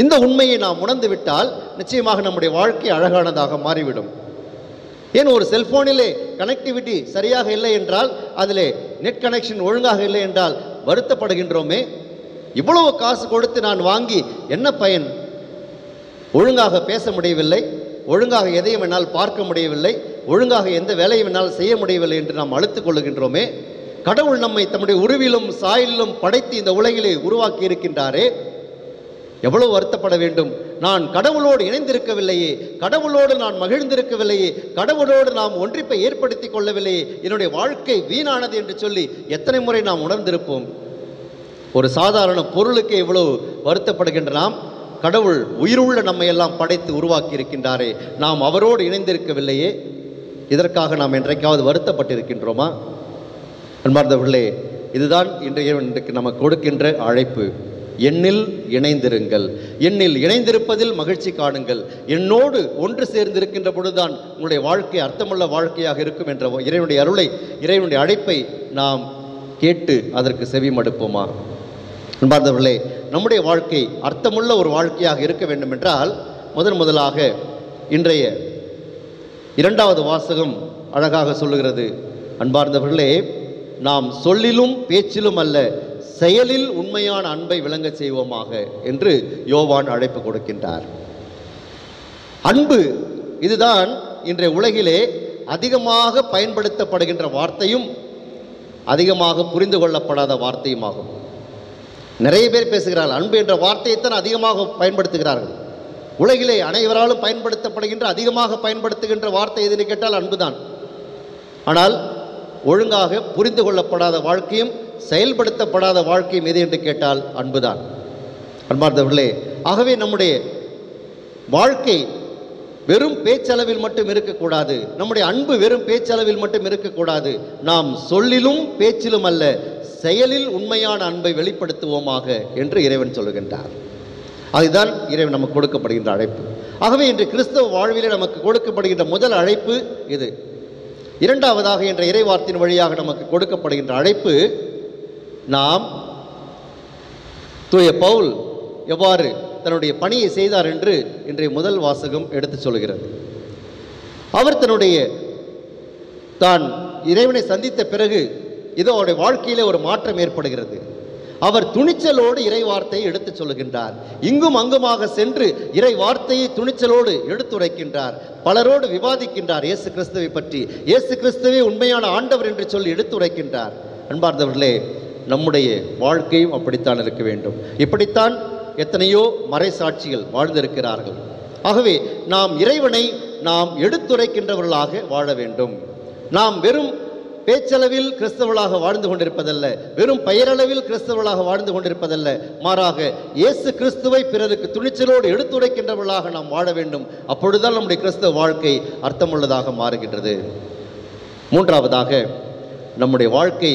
இந்த உண்மையை நாம் உணர்ந்து விட்டால் நிச்சயமாக நம்முடைய வாழ்க்கை அழகானதாக மாறிவிடும். ஏன் ஒரு செல்போனிலே கனெக்டிவிட்டி சரியாக இல்லை என்றால், அதிலே நெட் கனெக்ஷன் ஒழுங்காக இல்லை என்றால் வருத்தப்படுகின்றோமே. இவ்வளவு காசு கொடுத்து நான் வாங்கி என்ன பயன்? ஒழுங்காக பேச முடியவில்லை, ஒழுங்காக எதையும் என்னால் பார்க்க முடியவில்லை, ஒழுங்காக எந்த வேலையும் என்னால் செய்ய முடியவில்லை என்று நாம் அழுத்துக் கொள்ளுகின்றோமே. கடவுள் நம்மை தம்முடைய உருவிலும் சாயலிலும் படைத்து இந்த உலகிலே உருவாக்கி இருக்கின்றாரே, எவ்வளவு வருத்தப்பட வேண்டும். நான் கடவுளோடு இணைந்திருக்கவில்லையே, கடவுளோடு நான் மகிழ்ந்திருக்கவில்லையே, கடவுளோடு நாம் ஒன்றிப்பை ஏற்படுத்தி கொள்ளவில்லையே, என்னுடைய வாழ்க்கை வீணானது என்று சொல்லி எத்தனை முறை நாம் உணர்ந்திருப்போம். ஒரு சாதாரண பொருளுக்கு இவ்வளவு வருத்தப்படுகின்ற நாம், கடவுள் உயிருள்ள நம்மை எல்லாம் படைத்து உருவாக்கி இருக்கின்றாரே, நாம் அவரோடு இணைந்திருக்கவில்லையே, இதற்காக நாம் என்றைக்காவது வருத்தப்பட்டிருக்கின்றோமா? அன்பார்ந்தவர்களே, இதுதான் இன்றைக்கு நமக்கு கொடுக்கின்ற அழைப்பு. என்னில் இணைந்திருங்கள், என்னில் இணைந்திருப்பதில் மகிழ்ச்சி காணுங்கள், என்னோடு ஒன்று சேர்ந்திருக்கின்ற பொழுதுதான் உங்களுடைய வாழ்க்கை அர்த்தமுள்ள வாழ்க்கையாக இருக்கும் என்ற இறைவனுடைய அருளை, இறைவனுடைய அழைப்பை நாம் கேட்டு அதற்கு செவி மடுப்போமா? அன்பார்ந்தவர்களே, நம்முடைய வாழ்க்கை அர்த்தமுள்ள ஒரு வாழ்க்கையாக இருக்க வேண்டும் என்றால் முதலாக இன்றைய 2வது வாசகம் அழகாக சொல்லுகிறது. அன்பார்ந்தவர்களே, நாம் சொல்லிலும் பேச்சிலும் அல்ல, செயலில் உண்மையான அன்பை விளங்க செய்வோமாக என்று யோவான் அழைப்பு கொடுக்கின்றார். அன்பு இதுதான் இன்றைய உலகிலே அதிகமாக பயன்படுத்தப்படுகின்ற வார்த்தையும் அதிகமாக புரிந்து கொள்ளப்படாத வார்த்தையுமாகும். நிறைய பேர் பேசுகிறார்கள், அன்பு என்ற வார்த்தையைத்தான் அதிகமாக பயன்படுத்துகிறார்கள். உலகிலே அனைவராலும் பயன்படுத்தப்படுகின்ற அதிகமாக பயன்படுத்துகின்ற வார்த்தை எதுன்னு கேட்டால் அன்புதான். ஆனால் ஒழுங்காக புரிந்து கொள்ளப்படாத வாழ்க்கையும் செயல்படுத்தப்படாத வாழ்க்கையும் எது என்று கேட்டால் அன்புதான். அன்பார்ந்தவர்களே, ஆகவே நம்முடைய வாழ்க்கை வெறும் பேச்சளவில் மட்டும் இருக்கக்கூடாது. நம்முடைய அன்பு வெறும் பேச்சளவில் மட்டும் இருக்கக்கூடாது. நாம் சொல்லிலும் பேச்சிலும் அல்ல, செயலில் உண்மையான அன்பை வெளிப்படுத்துவோமாக என்று இறைவன் சொல்லுகின்றார். அதுதான் இறைவன் நமக்கு கொடுக்கப்படுகின்ற அழைப்பு. ஆகவே இன்று கிறிஸ்தவ வாழ்விலே நமக்கு கொடுக்கப்படுகின்ற முதல் அழைப்பு இது. இரண்டாவதாக என்ற இறைவார்த்தையின் வழியாக நமக்கு கொடுக்கப்படுகின்ற அழைப்பு, நாம் தூய பவுல் எவ்வாறு தன்னுடைய பணியை செய்தார் என்று இன்றைய முதல் வாசகம் எடுத்து சொல்கிறது. அவர் தான் இறைவனை சந்தித்த பிறகு இதோ அவருடைய வாழ்க்கையிலே ஒரு மாற்றம் ஏற்படுகிறது. அவர் துணிச்சலோடு இறை வார்த்தையை எடுத்து சொல்லுகின்றார். இங்கும் அங்குமாக சென்று இறை வார்த்தையை துணிச்சலோடு எடுத்துரைக்கின்றார். பலரோடு விவாதிக்கின்றார் இயேசு கிறிஸ்துவை பற்றி. இயேசு கிறிஸ்துவே உண்மையான ஆண்டவர் என்று சொல்லி எடுத்துரைக்கின்றார். அன்பார்ந்தவர்களே, நம்முடைய வாழ்க்கையும் அப்படித்தான் இருக்க வேண்டும். இப்படித்தான் எத்தனையோ மறைசாட்சிகள் வாழ்ந்திருக்கிறார்கள். ஆகவே நாம் இறைவனை நாம் எடுத்துரைக்கின்றவர்களாக வாழ வேண்டும். நாம் வெறும் பேச்சளவில் கிறிஸ்தவர்களாக வாழ்ந்து கொண்டிருப்பதல்ல, வெறும் பெயரளவில் கிறிஸ்தவர்களாக வாழ்ந்து கொண்டிருப்பதல்ல, மாறாக இயேசு கிறிஸ்துவை பிறருக்கு துணிச்சலோடு எடுத்துரைக்கின்றவர்களாக நாம் வாழ வேண்டும். அப்பொழுதுதான் நம்முடைய கிறிஸ்தவ வாழ்க்கை அர்த்தமுள்ளதாக மாறுகின்றது. மூன்றாவதாக, நம்முடைய வாழ்க்கை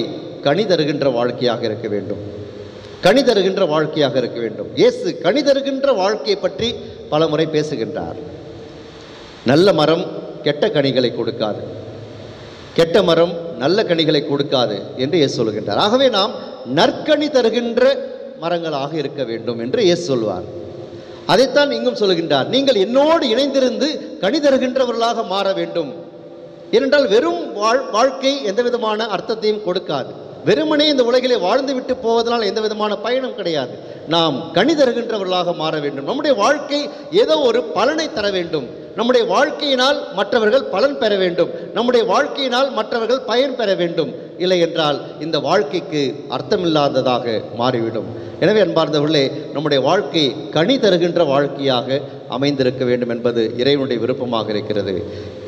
கனி தருகின்ற வாழ்க்கையாக இருக்க வேண்டும். கனி தருகின்ற வாழ்க்கையாக இருக்க வேண்டும். இயேசு கனி தருகின்ற வாழ்க்கையை பற்றி பல முறை பேசுகின்றார். நல்ல மரம் கெட்ட கனிகளை கொடுக்காது, கெட்ட மரம் நல்ல கனிகளை கொடுக்காது என்று இயேசு சொல்கின்றார். ஆகவே நாம் நற்கனி தருகின்ற மரங்களாக இருக்க வேண்டும் என்று இயேசு சொல்வார். அதைத்தான் இங்கும் சொல்கின்றார். நீங்கள் என்னோடு இணைந்திருந்து கனி தருகின்றவர்களாக மாற வேண்டும். ஏனென்றால் வெறும் வாழ்க்கை எந்த விதமான அர்த்தத்தையும் கொடுக்காது. வெறுமனே இந்த உலகிலே வாழ்ந்து விட்டு போவதனால் எந்த விதமான பயனும் கிடையாது. நாம் கனி தருகின்றவர்களாக மாற வேண்டும். நம்முடைய வாழ்க்கை ஏதோ ஒரு பலனை தர வேண்டும். நம்முடைய வாழ்க்கையினால் மற்றவர்கள் பலன் பெற வேண்டும். நம்முடைய வாழ்க்கையினால் மற்றவர்கள் பயன் பெற வேண்டும். இல்லை என்றால் இந்த வாழ்க்கைக்கு அர்த்தமில்லாததாக மாறிவிடும். எனவே அன்பார்ந்தவர்களே, நம்முடைய வாழ்க்கை கனி தருகின்ற வாழ்க்கையாக அமைந்திருக்க வேண்டும் என்பது இறைவனுடைய விருப்பமாக இருக்கிறது.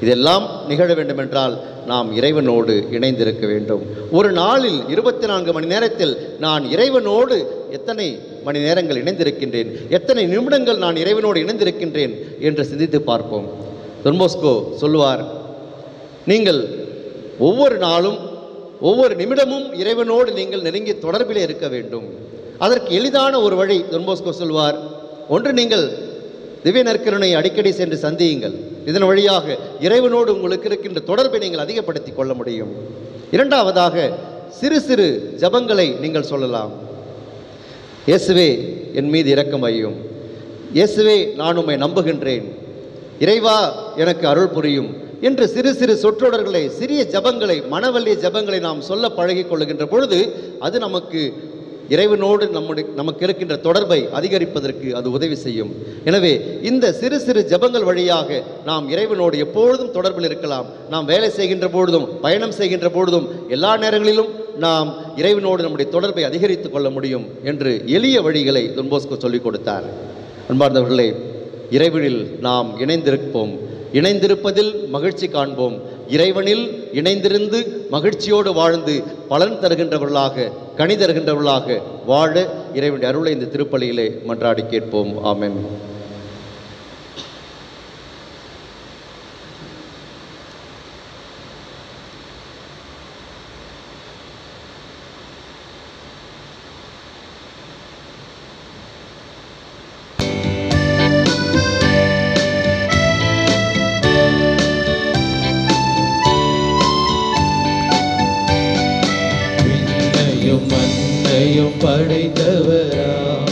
இதெல்லாம் நிகழ வேண்டும் என்றால் நாம் இறைவனோடு இணைந்திருக்க வேண்டும். ஒரு நாளில் 24 மணி நேரத்தில் நான் இறைவனோடு எத்தனை மணி நேரங்கள் இணைந்திருக்கின்றேன், எத்தனை நிமிடங்கள் நான் இறைவனோடு இணைந்திருக்கின்றேன் என்று சிந்தித்து பார்ப்போம். don bosco சொல்லுவார், நீங்கள் ஒவ்வொரு நாளும் ஒவ்வொரு நிமிடமும் இறைவனோடு நீங்கள் நெருங்கிய தொடர்பிலே இருக்க வேண்டும். அதற்கு எளிதான ஒரு வழி don bosco சொல்வார். ஒன்று, நீங்கள் திவ்ய நற்கருணை அடிக்கடி சென்று சந்தியுங்கள். இதன் வழியாக இறைவனோடு உங்களுக்கு இருக்கின்ற தொடர்பை நீங்கள் அதிகப்படுத்திக் கொள்ள முடியும். இரண்டாவதாக, சிறு சிறு ஜபங்களை நீங்கள் சொல்லலாம். இயேசுவே, என் மீது இரக்கம் வையும். இயேசுவே, நான் உம்மை நம்புகின்றேன். இறைவா, எனக்கு அருள் புரியும் என்று சிறு சிறு சொற்றொடர்களை, சிறிய ஜபங்களை, மனவல்லிய ஜபங்களை நாம் சொல்ல பழகி கொள்ளுகின்ற பொழுது அது நமக்கு இறைவனோடு நமக்கு இருக்கின்ற தொடர்பை அதிகரிப்பதற்கு அது உதவி செய்யும். எனவே இந்த சிறு சிறு ஜபங்கள் வழியாக நாம் இறைவனோடு எப்பொழுதும் தொடர்பில் இருக்கலாம். நாம் வேலை செய்கின்ற பொழுதும், பயணம் செய்கின்ற பொழுதும், எல்லா நேரங்களிலும் நாம் இறைவனோடு நம்முடைய தொடர்பை அதிகரித்துக் கொள்ள முடியும் என்று எளிய வழிகளை don bosco சொல்லிக் கொடுத்தார். அன்பார்ந்தவர்களே, இறைவனில் நாம் இணைந்திருப்போம். இணைந்திருப்பதில் மகிழ்ச்சி காண்போம். இறைவனில் இணைந்திருந்து மகிழ்ச்சியோடு வாழ்ந்து பலன் தருகின்றவர்களாக, கனி தருகின்றவர்களாக வாழ இறைவனுடைய அருளை இந்த திருப்பலியிலே மன்றாடி கேட்போம். ஆமென். மண்ணையும் படைத்தவராம்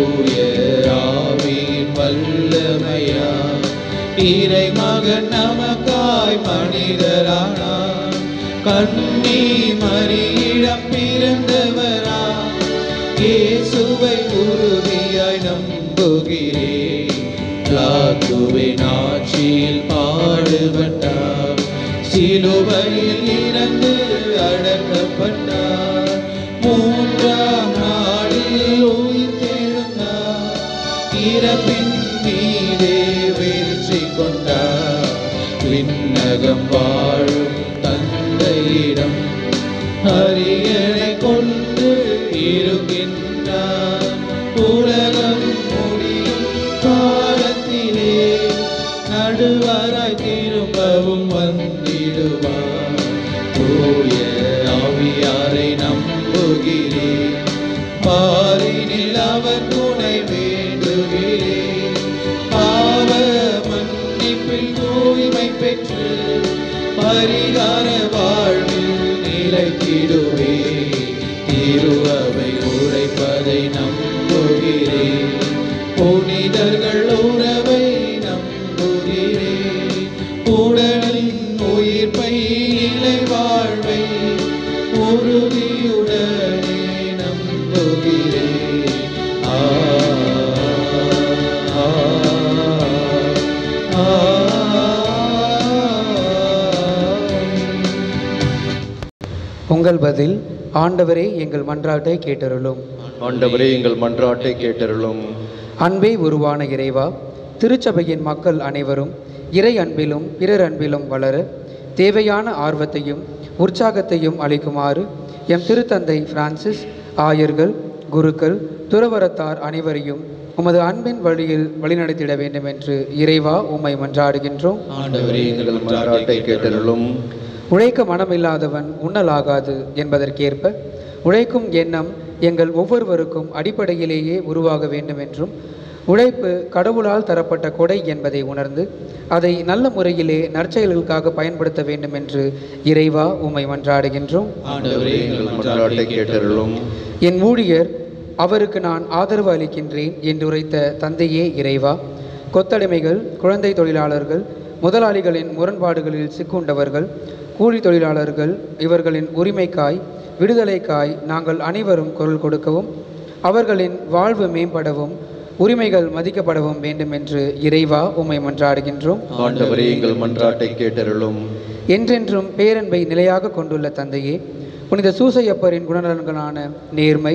தூய ஆவியின் வல்லமையா இறை மகன் நமக்காய் மனிதரானார். கன்னி மரியிடம் பிறந்தவரா இயேசுவை உறுதியாய் நம்புகிறேன். பிலாத்துவின் ஆட்சியில் பாடுபட்டார், சிலுவையில் இறந்து அடக்கப்பட்டார், மூன்றாம் நாளில் உயிர்த்தெழுந்தார், இறப்பின் மீதே வெற்றி கொண்டார். விண்ணகம் வாழும் தந்தையிடம் அரியணை கொண்டு இருக்கின்றார். உலகம் முடியும் காலத்திலே நடுவராய் திரும்பவும் வந்திடுவார். தூய ஆவியாரை நம்புகிறேன், பாரினில் அவர் துணை வேண்டுகிறேன். பாவ மன்னிப்பில் தூய்மை பெற்று பரிகார வாழ்வில் நிலைத்திடுவே. திருஅவை உரைப்பதை நம்புகிறேன், புனிதர்கள் உறவை நம்புகிறேன். உடலின் உயிர்ப்பை இலை வாழ்வை உறுதியுடனே நம்புகிறேன். ஆ ஆ ஆ உங்கள் பதில்: ஆண்டவரே எங்கள் மன்றாட்டை கேட்டருளும். ஆண்டவரே எங்கள் மன்றாட்டை கேட்டருளும். அன்பே உருவான இறைவா, திருச்சபையின் மக்கள் அனைவரும் இறை அன்பிலும் பிறர் அன்பிலும் வளர தேவையான ஆர்வத்தையும் உற்சாகத்தையும் அளிக்குமாறு எம் திருத்தந்தை பிரான்சிஸ், ஆயர்கள், குருக்கள், துறவரத்தார் அனைவரையும் உமது அன்பின் வழியில் வழிநடத்திட வேண்டும் என்று இறைவா உம்மை மன்றாடுகின்றோம். ஆண்டவரே எங்கள் மன்றாட்டை கேட்டருளும். உழைக்க மனமில்லாதவன் உண்ணலாகாது என்பதற்கேற்ப உழைக்கும் எண்ணம் எங்கள் ஒவ்வொருவருக்கும் அடிப்படையிலேயே உருவாக வேண்டும் என்றும், உழைப்பு கடவுளால் தரப்பட்ட கொடை என்பதை உணர்ந்து அதை நல்ல முறையிலே நற்செயல்களுக்காக பயன்படுத்த வேண்டும் என்று இறைவா உம்மை மன்றாடுகின்றோம். ஆண்டவரே எங்கள் மன்றாட்டை கேட்டருளும். என் ஊழியர் அவருக்கு நான் ஆதரவு அளிக்கின்றேன் என்று உரைத்த தந்தையே இறைவா, கொத்தடிமைகள், குழந்தை தொழிலாளர்கள், முதலாளிகளின் முரண்பாடுகளில் சிக்குண்டவர்கள், கூலி தொழிலாளர்கள் இவர்களின் உரிமைக்காய், விடுதலைக்காய் நாங்கள் அனைவரும் குரல் கொடுக்கவும், அவர்களின் வாழ்வு மேம்படவும், உரிமைகள் மதிக்கப்படவும் வேண்டும் என்று இறைவா உம்மை மன்றாடுகின்றோம். ஆண்டவரே எங்கள் மன்றாட்டை கேட்டருளும். என்றென்றும் பேரன்பை நிலையாக கொண்டுள்ள தந்தையே, புனித சூசையப்பரின் குணநலன்களான நேர்மை,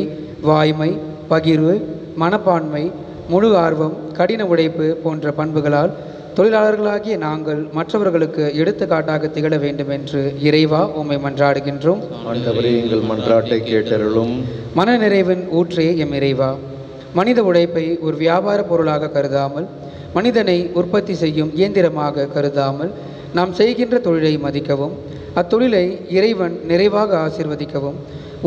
வாய்மை, பகிர்வு, மனப்பான்மை, முழு ஆர்வம், கடின உழைப்பு போன்ற பண்புகளால் தொழிலாளர்களாகிய நாங்கள் மற்றவர்களுக்கு எடுத்துக்காட்டாக திகழ வேண்டும் என்று இறைவா உம்மை மன்றாடுகின்றோம். ஆண்டவரே எங்கள் மன்றாட்டை கேட்டருளும். மனநிறைவின் ஊற்றே எம் இறைவா, மனித உழைப்பை ஒரு வியாபார பொருளாக கருதாமல், மனிதனை உற்பத்தி செய்யும் இயந்திரமாக கருதாமல் நாம் செய்கின்ற தொழிலை மதிக்கவும், அத்தொழிலை இறைவன் நிறைவாக ஆசீர்வதிக்கவும்,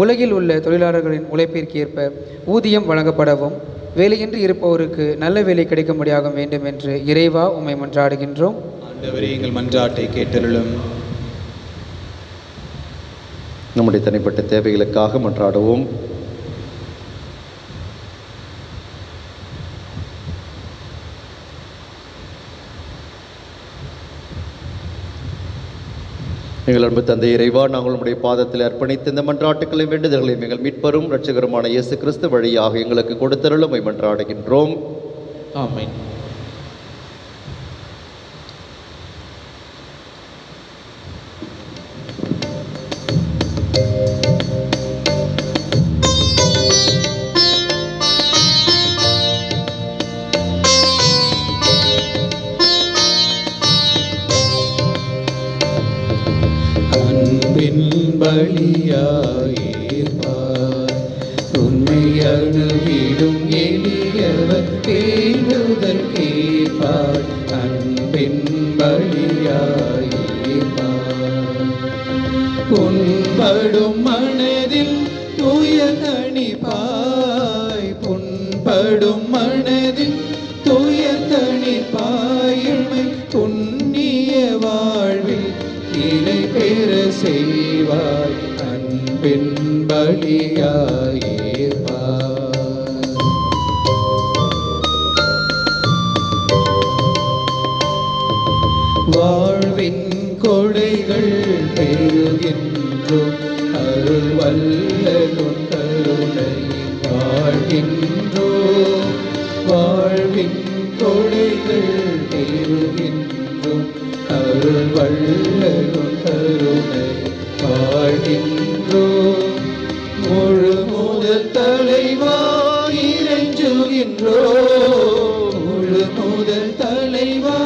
உலகில் உள்ள தொழிலாளர்களின் உழைப்பிற்கேற்ப ஊதியம் வழங்கப்படவும், வேலையின்றி இருப்பவருக்கு நல்ல வேலை கிடைக்கும்படியாக வேண்டும் என்று இறைவா உம்மை மன்றாடுகின்றோம். ஆண்டவரே எங்கள் மன்றாட்டை கேட்டருளும். நம்முடைய தனிப்பட்ட தேவைகளுக்காக மன்றாடுவோம். எங்கள் அன்பு தந்தை இறைவா, நாங்கள் உம்முடைய பாதத்தில் அர்ப்பணித்த இந்த மன்றாட்டுக்களை வேண்டுதல்களையும் எங்கள் மீட்பரும் இரட்சகருமான இயேசு கிறிஸ்து வழியாக எங்களுக்கு கொடுத்தருளும் மன்றாடுகின்றோம். ஆமென். பலியாயிருப்பார் உண்மை அணுவிடும் எளியவர் பேணுதல் கேட்பார். அன்பின் பலியாயிருப்பார் புண்படும் மனதில் தூய தணிப்பாய், புண்படும் மனதில் தூய தணிப்பாய், புண்ணிய வாழ்வில் இலை பெற செய்வாய். அன்பின் பலியாயிருப்பார். கொடைகள் தேடுகின்றோம். அருள் வள்ளலும் கருணை வாழ்கின்றோம். முழு முதல் தலைவா இறைஞ்சுகின்றோம். முழு முதல் தலைவா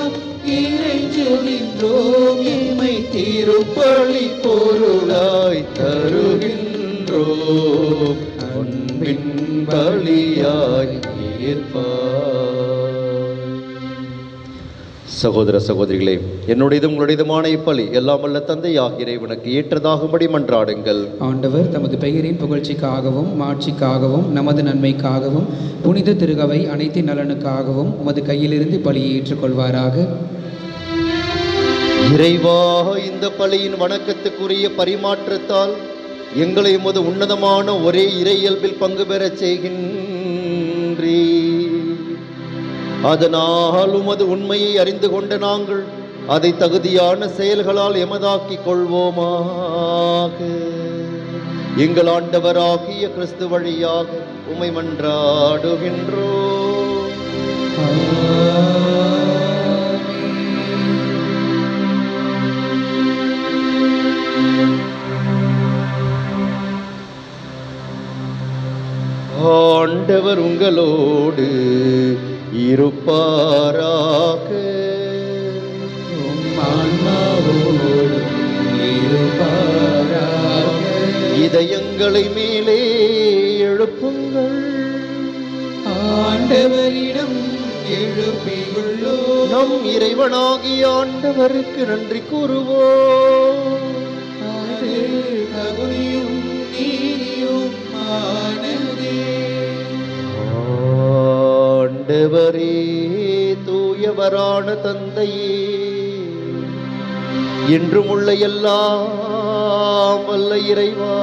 இறைஞ்சுகின்றோம். இமை திருப்பலி பொருளாய் தருகின்றோம். அன்பின் பலியாய் ஏற்பாய். சகோதர சகோதரிகளே, என்னுடையதும் உங்களுடையதுமான இப்பலி எல்லாம் வல்ல தந்தையாகிய இறைவனுக்கு ஏற்றதாகும்படி மன்றாடுங்கள். ஆண்டவர் தமது பெயரின் புகழ்ச்சிக்காகவும் மாட்சிக்காகவும் நமது நன்மைக்காகவும் புனித திருகவை அனைத்து நலனுக்காகவும் உமது கையிலிருந்து பலியை ஏற்றுக்கொள்வாராக. இறைவா, இந்த பலியின் வணக்கத்துக்குரிய பரிமாற்றத்தால் எங்களை உமது உன்னதமான ஒரே இறை இயல்பில் பங்கு பெறச் செய்கின்றீ. அதனால் உமது உண்மையை அறிந்து கொண்ட நாங்கள் அதை தகுதியான செயல்களால் எமதாக்கிக் கொள்வோமாக. எங்கள் ஆண்டவராகிய கிறிஸ்து வழியாக உம்மை மன்றாடுகின்றோம். ஆண்டவர் உங்களோடு இருப்பாராக. இதயங்களை மேலே எழுப்புங்கள். ஆண்டவரிடம் எழுப்பியுள்ளோம். நம் இறைவனாகிய ஆண்டவருக்கு நன்றி கூறுவோம். அது தகுதியும் நீதியும் ஆனதே. ஆண்டவரே, தூயவரான தந்தையே, என்றும் உள்ள எல்லாம் வல்ல இறைவா,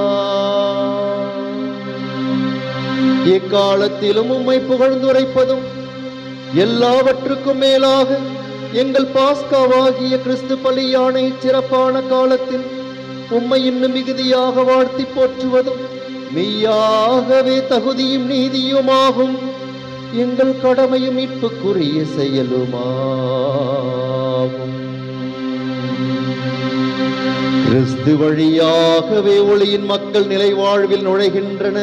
எக்காலத்திலும் உம்மை புகழ்ந்துரைப்பதும் எல்லாவற்றுக்கும் மேலாக எங்கள் பாஸ்காவாகிய கிறிஸ்து பலியானை சிறப்பான காலத்தில் உம்மை இன்னும் மிகுதியாக வாழ்த்தி போற்றுவதும் மெய்யாகவே தகுதியும் நீதியுமாகும். எங்கள் கடமையும் மீட்புக்குரிய செயலுமாகும். கிறிஸ்து வழியாகவே ஒளியின் மக்கள் நிலை வாழ்வில் நுழைகின்றன.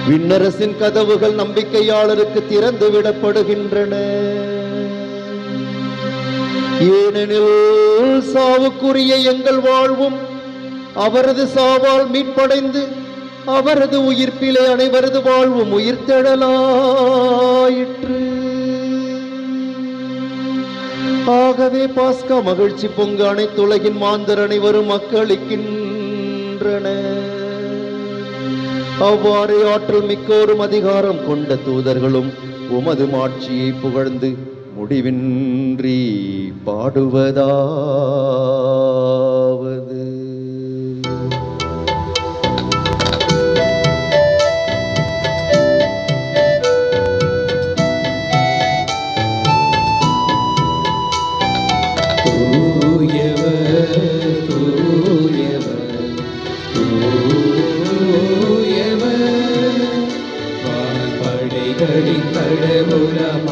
விண்ணரசின் கதவுகள் நம்பிக்கையாளருக்கு திறந்து விடப்படுகின்றன. ஏனெனில் சாவுக்குரிய எங்கள் வாழ்வும் அவரது சாவால் மீட்படைந்து அவரது உயிர்ப்பிலே அனைவரது வாழ்வும் உயிர்த்தெழலாயிற்று. ஆகவே பாஸ்கா மகிழ்ச்சி பொங்க அனைத்துலகின் மாந்தர் அனைவரும் மக்களிக்கின்றன. அவ்வாறே ஆற்றல் மிக்கோரும் அதிகாரம் கொண்ட தூதர்களும் உமது மாட்சியை புகழ்ந்து முடிவின்றி பாடுவதாவது.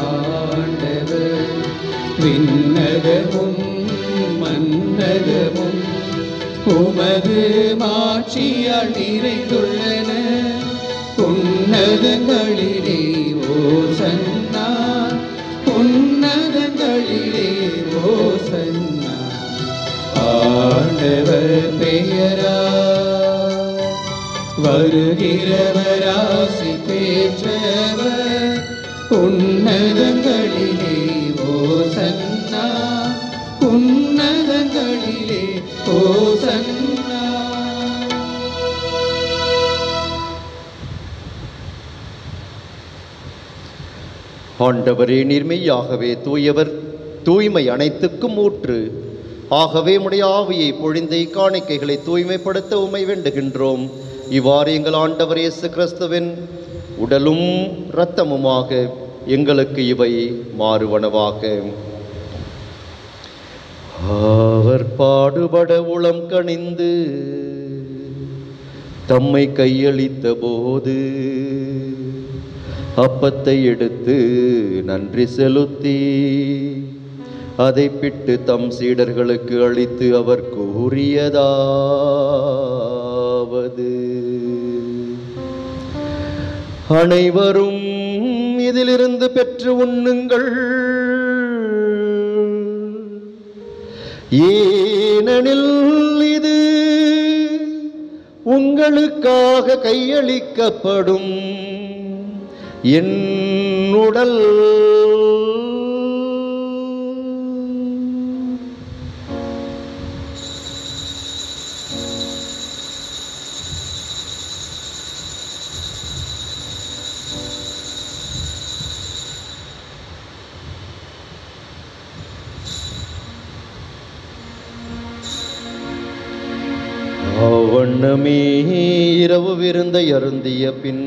கடவுளமாண்டவர் விண்ணகமும் மன்னகமும் உமது மாட்சியால் நிறைந்துள்ளன. உன்னதங்களிலே ஓசன்னா, உன்னதங்களிலே ஓசன்னா. ஆண்டவர் பெயரா வருகிறவராசி பெற்றவர். உன்னதங்களிலே ஓசன்னா, உன்னதங்களிலே ஓசன்னா. ஆண்டவரே, நீர்மையாகவே தூயவர், தூய்மை அனைத்துக்கும் ஊற்று. ஆகவே உம்முடைய ஆவியை பொழிந்த காணிக்கைகளை தூய்மைப்படுத்த உம்மை வேண்டுகின்றோம். இவ்வாறு எங்கள் ஆண்டவர் இயேசு கிறிஸ்துவின் உடலும் இரத்தமுமாக எங்களுக்கு இவை மாறுவனவாக. அவர் பாடுபட உளம் கனிந்து தம்மை கையளித்த போது அப்பத்தை எடுத்து நன்றி செலுத்தி அதை பிட்டு தம் சீடர்களுக்கு அளித்து அவர் கூறியதாவது: அனைவரும் இதிலிருந்து பெற்று உண்ணுங்கள், ஏனெனில் இது உங்களுக்காக கையளிக்கப்படும் என் உடல். அவ்வண்ணமே இரவு விருந்தை அருந்திய பின்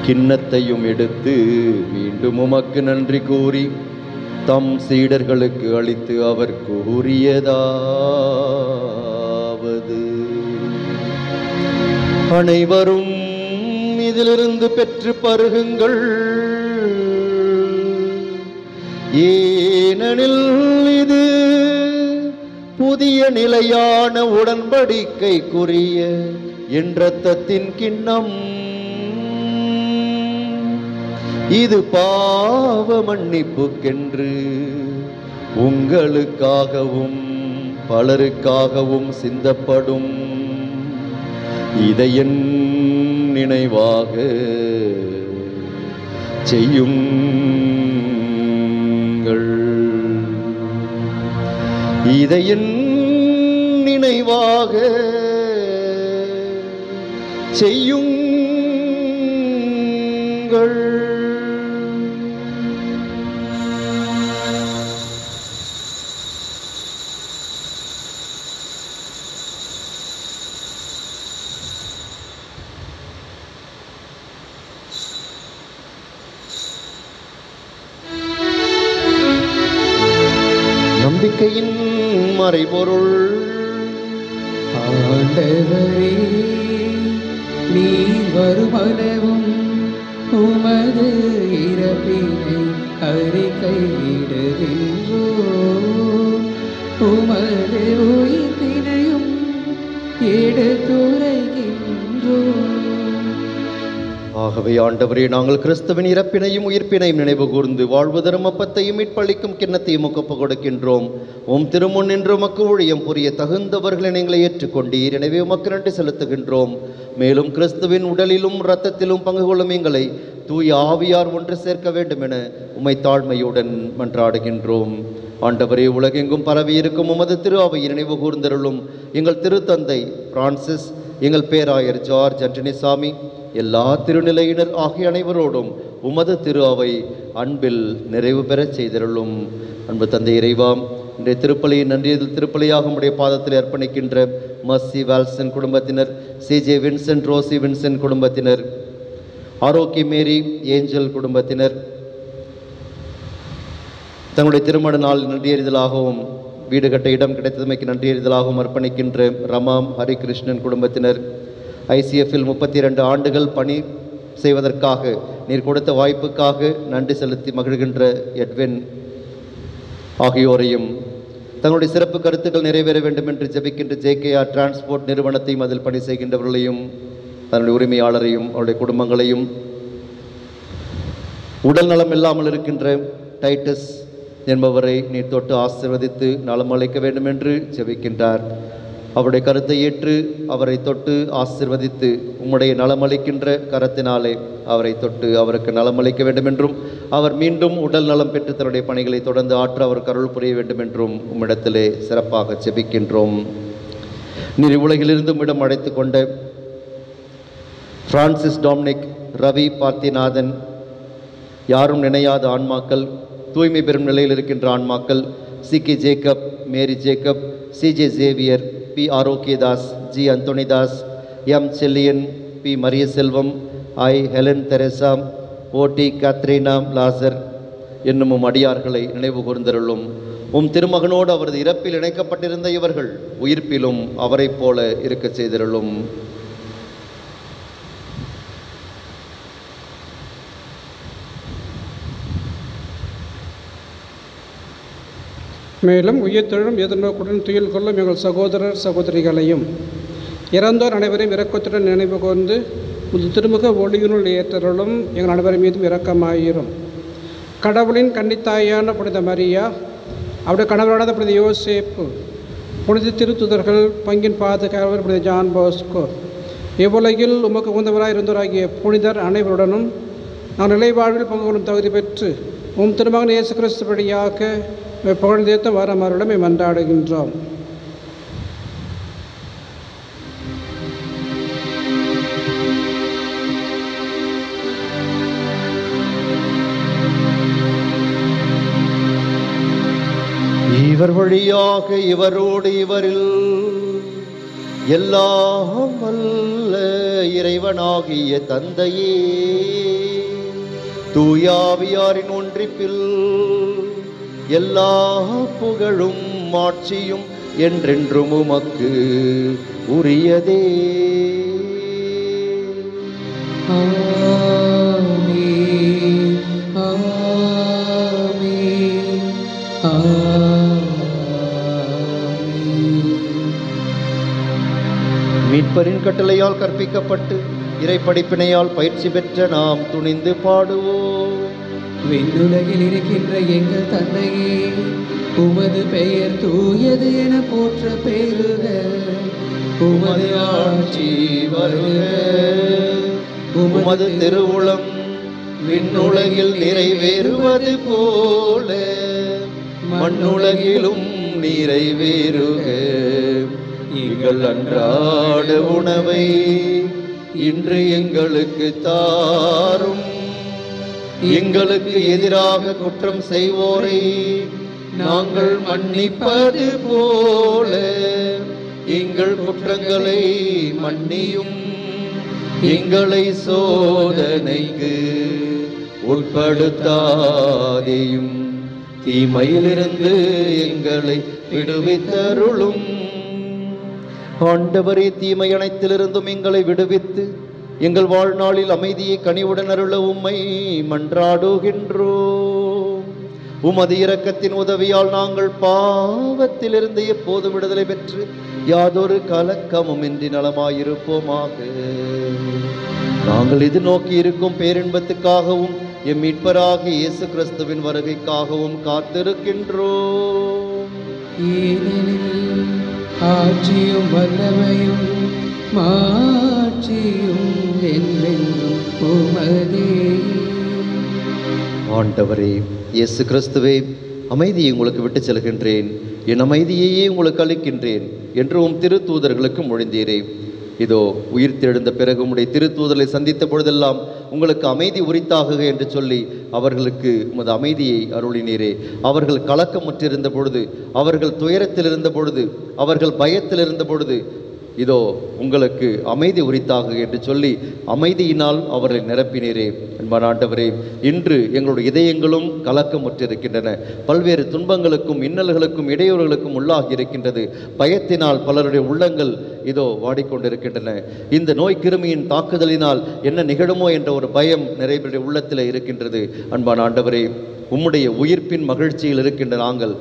கிண்ணத்தையும் எடுத்து மீண்டும் உமக்கு நன்றி கூறி தம் சீடர்களுக்கு அளித்து அவர் கூறியதாவது: அனைவரும் இதிலிருந்து பெற்று பருகுங்கள், ஏனெனில் இது புதிய நிலையான உடன்படிக்கைக்குரிய என் இரத்தத்தின் கிண்ணம். இது பாவ மன்னிப்புக்கென்று உங்களுக்காகவும் பலருக்காகவும் சிந்தப்படும். இதை என் நினைவாக செய்யுங்கள். இதை என் நினைவாக செய்யுங்கள். நம்பிக்கையின் மறைபொருள். ஆண்டவரே, நீ வருமளவும் உமது இறப்பினை அறிக்கையிடுகின்றோம், உமது உயிர்ப்பினையும் எடுத்துரைக்கின்றோம். ஆகவே ஆண்டவரே, நாங்கள் கிறிஸ்துவின் இறப்பினையும் உயிர்ப்பினையும் நினைவு கூர்ந்து வாழ்வதரும் அப்பத்தையும் மீட்பளிக்கும் கிண்ணத்தையும் ஒப்பு கொடுக்கின்றோம். உம் திருமுன் நின்று உமக்கு ஊழியம் புரிய தகுந்தவர்களை எங்களை ஏற்றுக்கொண்டீர். எனவே உமக்கு நன்றி செலுத்துகின்றோம். மேலும் கிறிஸ்துவின் உடலிலும் இரத்தத்திலும் பங்கு கொள்ளும் எங்களை தூய ஆவியார் ஒன்று சேர்க்க வேண்டும் என உம்மை தாழ்மையுடன் மன்றாடுகின்றோம். ஆண்டவரே, உலகெங்கும் பரவி இருக்கும் உமது திரு அவையை நினைவு கூர்ந்தருளும். எங்கள் திருத்தந்தை பிரான்சிஸ், எங்கள் பேராயர் ஜார்ஜ் அண்டனிசாமி, எல்லா திருநிலையினர் ஆகிய அனைவரோடும் உமது திரு அவை அன்பில் நிறைவு பெறச் செய்தருளும். அன்பு தந்தை இறைவாம், இன்றைய திருப்பலியின் நன்றியதில் திருப்பலியாக உடைய பாதத்தில் அர்ப்பணிக்கின்ற மர்சி வால்சன் குடும்பத்தினர், சிஜே வின்சென்ட் ரோசி வின்சென்ட் குடும்பத்தினர், ஆரோக்கிய மேரி ஏஞ்சல் குடும்பத்தினர், தங்களுடைய திருமண நாள் நன்றியறிதலாகவும் வீடு கட்ட இடம் கிடைத்தமைக்கு நன்றியறிதலாகவும் அர்ப்பணிக்கின்ற ரமாம் ஹரிகிருஷ்ணன் குடும்பத்தினர், ஐசிஎஃப்பில் 32 ஆண்டுகள் பணி செய்வதற்காக நீர் கொடுத்த வாய்ப்புக்காக நன்றி செலுத்தி மகிழ்கின்ற எட்வின் ஆகியோரையும், தங்களுடைய சிறப்பு கருத்துக்கள் நிறைவேற வேண்டும் என்று ஜெபிக்கின்ற JKR டிரான்ஸ்போர்ட் நிறுவனத்தையும் அதில் பணி செய்கின்றவர்களையும், தன்னுடைய உரிமையாளரையும் அவருடைய குடும்பங்களையும், உடல் நலம் இல்லாமல் இருக்கின்ற டைட்டஸ் என்பவரை நீர் தொட்டு ஆசீர்வதித்து நலம் அளிக்க வேண்டும் என்று ஜெபிக்கின்றார். அவருடைய கருத்தை ஏற்று அவரை தொட்டு ஆசீர்வதித்து உம்முடைய நலமளிக்கின்ற கரத்தினாலே அவரை தொட்டு அவருக்கு நலமளிக்க வேண்டும் என்றும், அவர் மீண்டும் உடல் நலம் பெற்று தன்னுடைய பணிகளை தொடர்ந்து ஆற்ற அவர் கருள் புரிய வேண்டும் என்றும் உம்மிடத்திலே சிறப்பாக ஜெபிக்கின்றோம். நீர் உலகிலிருந்து உம்மிடம் அழைத்து கொண்ட பிரான்சிஸ் டாமினிக், ரவி பார்த்திநாதன், யாரும் நினையாத ஆன்மாக்கள், தூய்மை பெறும் நிலையில் இருக்கின்ற ஆன்மாக்கள், CK Jacob, Mary Jacob, CJ Xavier, P Arokiadas, G Anthonidas, M Selliyan, P Mariya Selvam, I Helen Theresa, OD Katrina லாசர் என்னும் அடியார்களை நினைவு கூர்ந்தருளும். உம் திருமகனோடு அவரது இறப்பில் இணைக்கப்பட்டிருந்த இவர்கள் உயிர்ப்பிலும் அவரைப் போல இருக்கச் செய்திருளும். மேலும் உயிர்த்தெழும் எதிர்நோக்குடன் துயில் கொள்ளும் எங்கள் சகோதரர் சகோதரிகளையும் இறந்தோர் அனைவரையும் இரக்கத்துடன் நினைவு கூர்ந்து உமது திருமுக ஒளியினுள் ஏற்றருளும் எங்கள் அனைவர் மீதும் இரக்கமாயிரும். கடவுளின் கன்னித்தாயான புனித மரியா, அவருடைய கணவரான புனித யோசேப்பு, புனித திருத்துதர்கள், பங்கின் பாதுகாவலர் புனித ஜான் போஸ்கோ, இவ்வுலகில் உமக்கு உகந்தவராய் இருந்தோராகிய புனிதர் அனைவருடனும் நான் நிலைவாழ்வில் பங்கு கொள்ளும் தகுதி பெற்று உம் திருமகன் இயேசு கிறிஸ்து வழியாக புகழ்ந்தேத்த வாரமாரிடமே மன்றாடுகின்றோம். இவர் வழியாக இவரோடு இவரில் எல்லாம் வல்ல இறைவனாகிய தந்தையே, தூயாவியாரின் ஒன்றிப்பில் எல்லா புகழும் மாட்சியும் என்றென்றும் உமக்கு உரியதே. மீட்பரின் கட்டளையால் கற்பிக்கப்பட்டு இறைப்படிப்பினையால் பயிற்சி பெற்ற நாம் துணிந்து பாடுவோம். விண்ணுலகில் இருக்கின்ற எங்கள் தந்தையே, உமது பெயர் தூயது என போற்ற பெருக, உமது ஆட்சி வருக, உமது திருவுளம் விண்ணுலகில் நிறைவேறுவது போல மண்ணுலகிலும் நிறைவேறுக. எங்கள் அன்றாட உணவை இன்று எங்களுக்கு தாரும். எங்களுக்கு எதிராக குற்றம் செய்வோரை நாங்கள் மன்னிப்பது போல எங்கள் குற்றங்களை மன்னியும். எங்களை சோதனைக்கு உட்படுத்தாதேயும், தீமையிலிருந்து எங்களை விடுவித்தருளும். ஆண்டவரே, தீமை அனைத்திலிருந்தும் எங்களை விடுவித்து எங்கள் வாழ்நாளில் அமைதியை கனிவுடன் அருள உம்மை மன்றாடுகின்றோம். உமது இரக்கத்தின் உதவியால் நாங்கள் பாவத்திலிருந்து எப்போது விடுதலை பெற்று யாதொரு கலக்கமும் இன்றி நலமாயிருப்போமாக. நாங்கள் எதிர்நோக்கி இருக்கும் பேரின்பத்துக்காகவும் எம் மீட்பராகிய இயேசு கிறிஸ்துவின் வருகைக்காகவும் காத்திருக்கின்றோம். ஏனெனில் ஆட்சியும் வல்லமையும் மாட்சியும் என்றென்றும் உமதே. ஆண்டவரே இயேசு கிறிஸ்துவே, அமைதியை உங்களுக்கு விட்டு செல்கின்றேன், என் அமைதியையே உங்களுக்கு அளிக்கின்றேன் என்று உம் திருத்தூதர்களுக்கு மொழிந்தீரே. இதோ உயிர்த்தெழுந்த பிறகு உம்முடைய திருத்தூதரை சந்தித்த பொழுதெல்லாம் உங்களுக்கு அமைதி உரித்தாகுக என்று சொல்லி அவர்களுக்கு உமது அமைதியை அருளினீரே. அவர்கள் கலக்கமுற்றிருந்த பொழுது, அவர்கள் துயரத்தில் இருந்த பொழுது, அவர்கள் பயத்தில் இருந்த பொழுது, இதோ உங்களுக்கு அமைதி உரித்தாகுக என்று சொல்லி அமைதியினால் அவர்களை நிரப்பினீரே. அன்பான ஆண்டவரே, இன்று எங்களுடைய இதயங்களும் கலக்கமுற்றிருக்கின்றன. பல்வேறு துன்பங்களுக்கும் இன்னல்களுக்கும் இடையூறுகளுக்கும் உள்ளாகி இருக்கின்றது. பயத்தினால் பலருடைய உள்ளங்கள் இதோ வாடிக்கொண்டிருக்கின்றன. இந்த நோய் கிருமியின் தாக்குதலினால் என்ன நிகழுமோ என்ற ஒரு பயம் நிறைய பேருடைய உள்ளத்தில் இருக்கின்றது. அன்பான ஆண்டவரே, உம்முடைய உயிர்ப்பின் மகிழ்ச்சியில் இருக்கின்ற நாங்கள்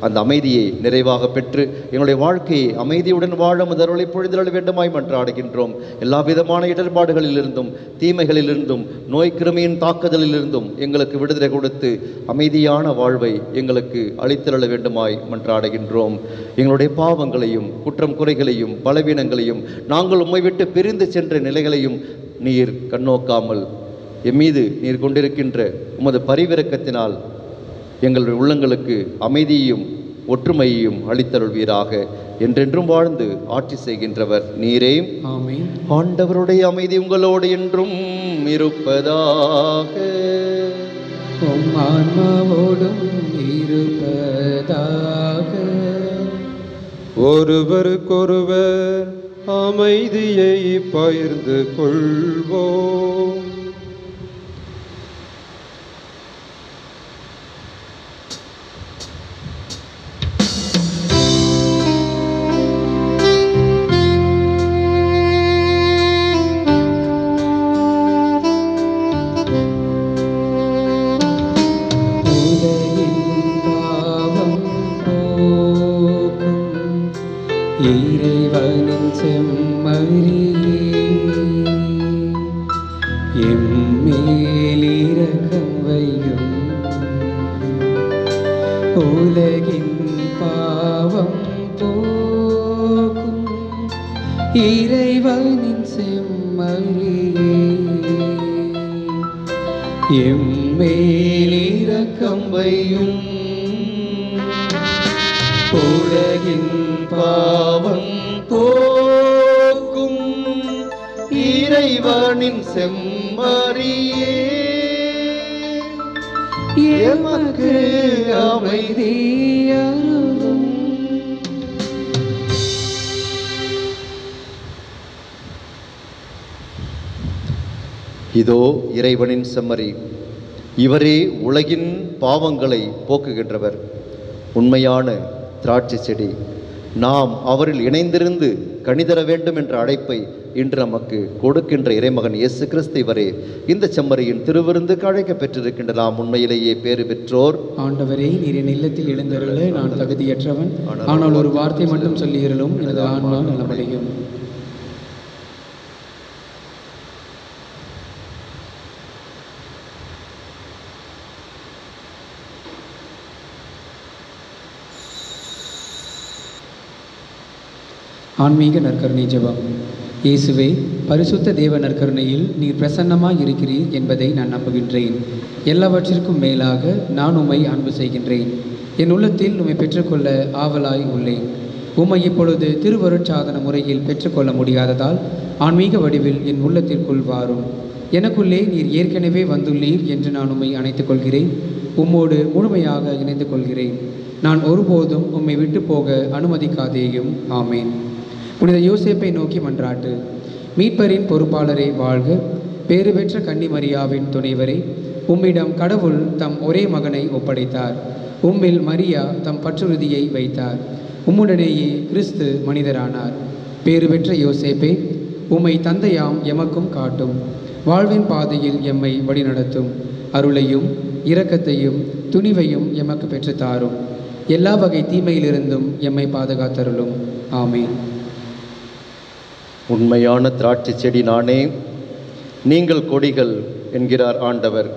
அந்த அமைதியை நிறைவாக பெற்று எங்களுடைய வாழ்க்கையை அமைதியுடன் வாழ முதல்வரை பொழுதல் வேண்டுமாய் மன்றாடுகின்றோம். எல்லா விதமான இடர்பாடுகளிலிருந்தும் தீமைகளிலிருந்தும் நோய் கிருமியின் தாக்குதலிலிருந்தும் எங்களுக்கு விடுதலை கொடுத்து அமைதியான வாழ்வை எங்களுக்கு அளித்தருள வேண்டுமாய் மன்றாடுகின்றோம். எங்களுடைய பாவங்களையும் குற்றம் குறைகளையும் பலவீனங்களையும் நாங்கள் உம்மை விட்டு பிரிந்து சென்ற நிலைகளையும் நீர் கண்ணோக்காமல் எம்மீது நீர் கொண்டிருக்கின்ற உமது பரிவிரக்கத்தினால் எங்களுடைய உள்ளங்களுக்கு அமைதியையும் ஒற்றுமையையும் அளித்தருள்வீராக. என்றென்றும் வாழ்ந்து ஆட்சி செய்கின்றவர் நீரே. ஆமென். ஆண்டவருடைய அமைதி உங்களோடு என்றும் இருப்பதாக. உம் ஆன்மாவோடும் இருப்பதாக. ஒருவருக்கொருவர் அமைதியை பகிர்ந்து கொள்வோம். உலகின் பாவம் எம்மேலிரக்கம் வையும். உலகின் பாவம் போக்கும் இறைவனின் செம்மறியே, எம்மேலிரக்கம் வையும். உலகின் பாவம் போக்கும் இறைவனின் செம்மறியே, எமக்கு அமைதி அருளும். இதோ இறைவனின் செம்மறி, இவரே உலகின் பாவங்களை போக்குகின்றவர். உண்மையான திராட்சை செடி. நாம் அவரில் இணைந்திருந்து கனிதர வேண்டும் என்ற அழைப்பை இன்று நமக்கு கொடுக்கின்ற இறைமகன் இயேசு கிறிஸ்து இவரே. இந்த செம்மறியின் திருவிருந்துக்கு அழைக்க பெற்றிருக்கின்ற நாம் உண்மையிலேயே பேறு பெற்றோர். ஆண்டவரே, நீர் என் இல்லத்தில் எழுந்தருள நான் தகுதியற்றவன், ஆனால் ஒரு வார்த்தை மட்டும் சொல்லியருளும், எனது ஆன்மா நலமடையும். ஆன்மீக நற்கருணை ஜெபம். இயேசுவே, பரிசுத்த தேவ நற்கருணையில் நீர் பிரசன்னமாய் இருக்கிறீர் என்பதை நான் நம்புகின்றேன். எல்லாவற்றிற்கும் மேலாக நான் உம்மை அன்பு செய்கின்றேன். என் உள்ளத்தில் உம்மை பெற்றுக்கொள்ள ஆவலாய் உள்ளேன். உம்மை இப்பொழுது திருவருட்சாதன முறையில் பெற்றுக்கொள்ள முடியாததால் ஆன்மீக வடிவில் என் உள்ளத்திற்குள் வாரும். எனக்குள்ளே நீர் ஏற்கனவே வந்துள்ளீர் என்று நான் உம்மை அணைத்துக் கொள்கிறேன். உம்மோடு முழுமையாக இணைந்து கொள்கிறேன். நான் ஒருபோதும் உம்மை விட்டு போக அனுமதிக்காதேயும். ஆமேன். புனித யோசேப்பை நோக்கி மன்றாட்டு. மீட்பரின் பொறுப்பாளரை வாழ்க. பேறு பெற்ற கன்னிமரியாவின் துணைவரே, உம்மிடம் கடவுள் தம் ஒரே மகனை ஒப்படைத்தார். உம்மில் மரியா தம் பற்றுறுதியை வைத்தார். உம்முடனேயே கிறிஸ்து மனிதரானார். பேறு பெற்ற யோசேப்பே, உம்மை தந்தையாம் எமக்கும் காட்டும். வாழ்வின் பாதையில் எம்மை வழிநடத்தும். அருளையும் இரக்கத்தையும் துணிவையும் எமக்கு பெற்றுத்தாரும். எல்லா வகை தீமையிலிருந்தும் எம்மை பாதுகாத்தருளும். ஆமேன். உண்மையான திராட்சை செடி நானே, நீங்கள் கொடிகள் என்கிறார் ஆண்டவர்.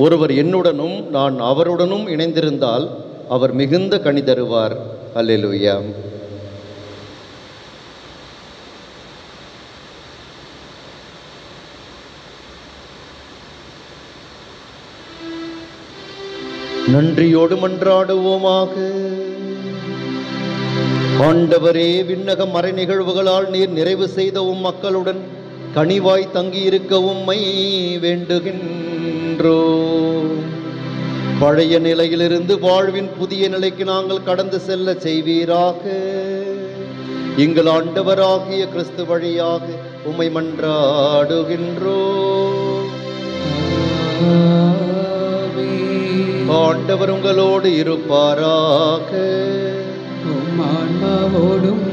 ஒருவர் என்னுடனும் நான் அவருடனும் இணைந்திருந்தால் அவர் மிகுந்த கனி தருவார். அல்லேலூயா. நன்றியோடு மன்றாடுவோமாக. ஆண்டவரே, விண்ணக மறை நிகழ்வுகளால் நீர் நிறைவு செய்த உம் மக்களுடன் கனிவாய் தங்கியிருக்க உம்மை வேண்டுகின்றோ. பழைய நிலையிலிருந்து வாழ்வின் புதிய நிலைக்கு நாங்கள் கடந்து செல்ல செய்வீராக. எங்கள் ஆண்டவராகிய கிறிஸ்து வழியாக உம்மை மன்றாடுகின்றோ. ஆண்டவர் உங்களோடு இருப்பாராக. ஆன்மாவோடும்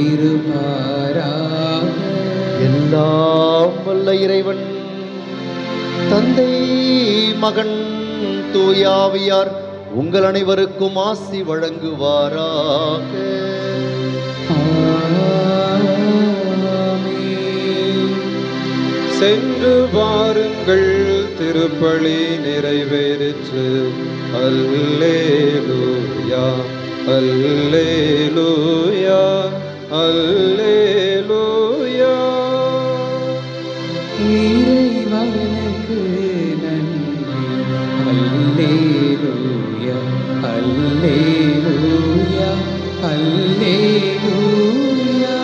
இருப்பாராக. எல்லாம் வல்ல இறைவன் தந்தை, மகன், தூயாவியார் உங்கள் அனைவருக்கும் ஆசி வழங்குவாராக. சென்று வாருங்கள், திருப்பலி நிறைவேறிற்று. அல்லேலூயா, அல்லேலூயா, அல்லேலூயா. இறைவனுக்கு நன்றி. அல்லேலூயா, அல்லேலூயா, அல்லேலூயா.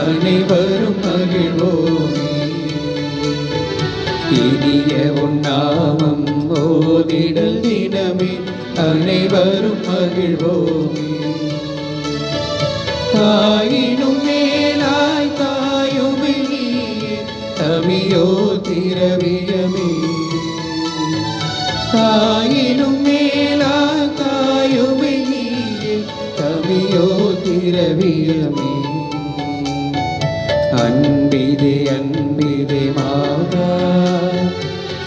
அனைவரும் மகிழ்வோமே. இனிய உன்னாமம் ஓதிடல் தினமே, அனைவரும் மகிழ்வோமே. தாயினும் மேலாய் தாயுமே நீயே, தமியோ திரவியமே. தாயினும் மேலாய் தாயுமே நீயே, தமியோ திரவியமே. அன்பிதே அன்பிதே மாதா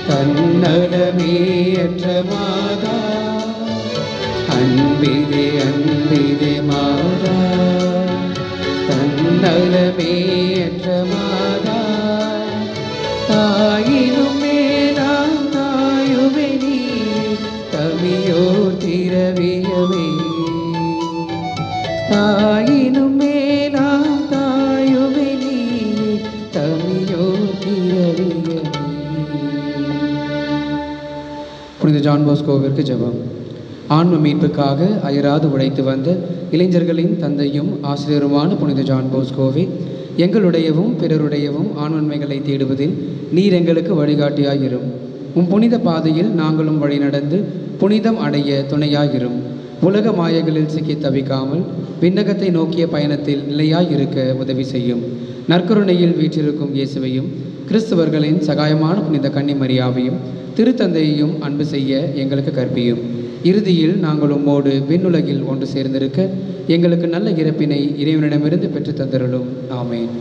தன்னலமேயற்ற மாதா அன்பிதே அன்பிதே மாதா தன்னலமேயற்ற மாதா தாயினும் மேலாம் தாயுமே நீ தமியோர் திரவியமே தாயினும் மேலாம் தாயுமே நீ தமியோர் திரவியமே. புனித ஜான் போஸ்கோவிற்கு ஜெபம். ஆன்ம மீட்புக்காக அயராது உழைத்து வந்த இளைஞர்களின் தந்தையும் ஆசிரியருமான புனித ஜான் போஸ்கோவே, எங்களுடையவும் பிறருடையவும் ஆண்மன்மைகளை தேடுவதில் நீர் எங்களுக்கு வழிகாட்டியாயிரும். உம் புனித பாதையில் நாங்களும் வழி நடந்து புனிதம் அடைய துணையாயிரும். உலக மாயைகளில் சிக்கி தவிக்காமல் விண்ணகத்தை நோக்கிய பயணத்தில் நிலையாயிருக்க உதவி செய்யும். நற்கருணையில் வீற்றிருக்கும் இயேசுவையும் கிறிஸ்தவர்களின் சகாயமான புனித கன்னிமரியாவையும் திருத்தந்தையையும் அன்பு செய்ய எங்களுக்கு கற்பியும். இறுதியில் நாங்கள் உம்மோடு விண்ணுலகில் ஒன்று சேர்ந்திருக்க எங்களுக்கு நல்ல இறப்பினை இறைவனிடமிருந்து பெற்று தந்தருளும். ஆமேன்.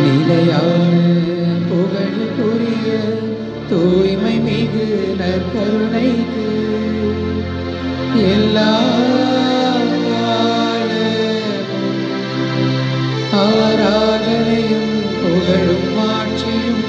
நிலையான புகழுக்குரிய தூய்மை மிகு நற்கருணைக்கு எல்லா ஆராதனையும் புகழும் மாட்சியும்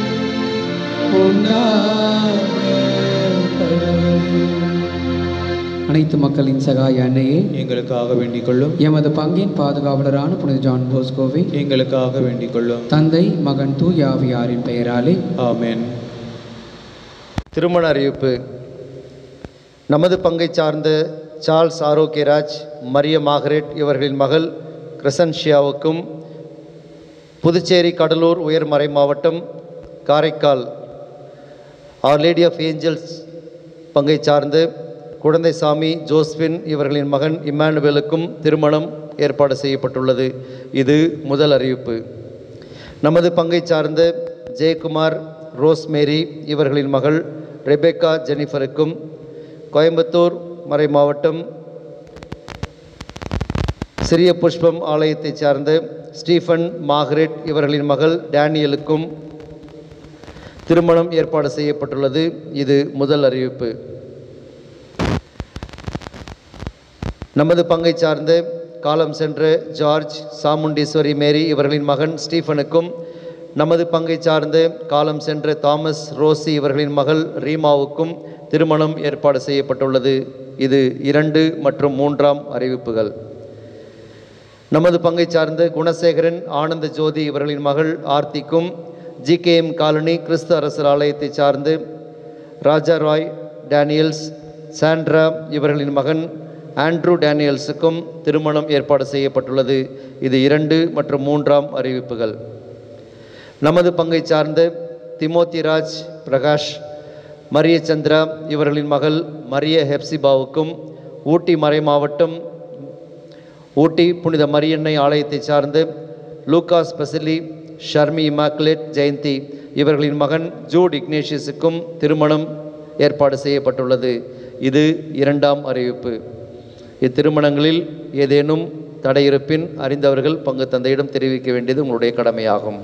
அனைத்து மக்களின் சகாய அன்னையே, எங்களுக்காக வேண்டிக் கொள்ளும். எமது பங்கின் பாதுகாவலரான புனித ஜான் போஸ்கோவை எங்களுக்காக வேண்டிக் கொள்ளும். தந்தை மகன் தூய ஆவியாரின் பெயராலே ஆமென். திருமண அறிவிப்பு. நமது பங்கை சார்ந்த சார்ல்ஸ் ஆரோக்கியராஜ், மரிய மார்கரெட் இவர்களின் மகள் கிரசன்ஷியாவுக்கும், புதுச்சேரி கடலூர் உயர்மறை மாவட்டம் Karaikal our lady of angels பங்கை சார்ந்த குழந்தைசாமி ஜோஸ்பின் இவர்களின் மகன் இம்மானுவேலுக்கும் திருமணம் ஏற்பாடு செய்யப்பட்டுள்ளது. இது முதல் அறிவிப்பு. நமது பங்கை சார்ந்த ஜெயக்குமார் ரோஸ்மேரி இவர்களின் மகள் ரெபேக்கா ஜெனிஃபருக்கும், கோயம்புத்தூர் மறை மாவட்டம் சிறிய புஷ்பம் ஆலயத்தைச் சார்ந்த ஸ்டீஃபன் மார்கரெட் இவர்களின் மகள் டேனியலுக்கும் திருமணம் ஏற்பாடு செய்யப்பட்டுள்ளது. இது முதல் அறிவிப்பு. நமது பங்கை சார்ந்த காலம் சென்ற ஜார்ஜ் சாமுண்டீஸ்வரி மேரி இவர்களின் மகன் ஸ்டீஃபனுக்கும், நமது பங்கை சார்ந்த காலம் சென்ற தாமஸ் ரோசி இவர்களின் மகள் ரீமாவுக்கும் திருமணம் ஏற்பாடு செய்யப்பட்டுள்ளது. இது 2 மற்றும் 3ஆம் அறிவிப்புகள். நமது பங்கை சார்ந்த குணசேகரன் ஆனந்த ஜோதி இவர்களின் மகள் ஆர்த்திக்கும், GKM காலனி கிறிஸ்து அரசர் ஆலயத்தை சார்ந்து ராஜா ராய் டேனியல்ஸ் சாண்ட்ரா இவர்களின் மகன் ஆண்ட்ரூ டேனியல்ஸுக்கும் திருமணம் ஏற்பாடு செய்யப்பட்டுள்ளது. இது 2 மற்றும் 3ஆம் அறிவிப்புகள். நமது பங்கை சார்ந்த திமோத்திராஜ் பிரகாஷ், மரிய சந்திரா இவர்களின் மகள் மரிய ஹெப்சிபாவுக்கும், ஊட்டி மறை மாவட்டம் ஊட்டி புனித மரியன்னை ஆலயத்தை சார்ந்த லூகாஸ் பசிலி, ஷர்மி இமாக்குலேட் ஜெயந்தி இவர்களின் மகன் ஜூட் இக்னேஷியஸுக்கும் திருமணம் ஏற்பாடு செய்யப்பட்டுள்ளது. இது 2ஆம் அறிவிப்பு. இத்திருமணங்களில் ஏதேனும் தடையிருப்பின் அறிந்தவர்கள் பங்கு தந்தையிடம் தெரிவிக்க வேண்டியது உங்களுடைய கடமையாகும்.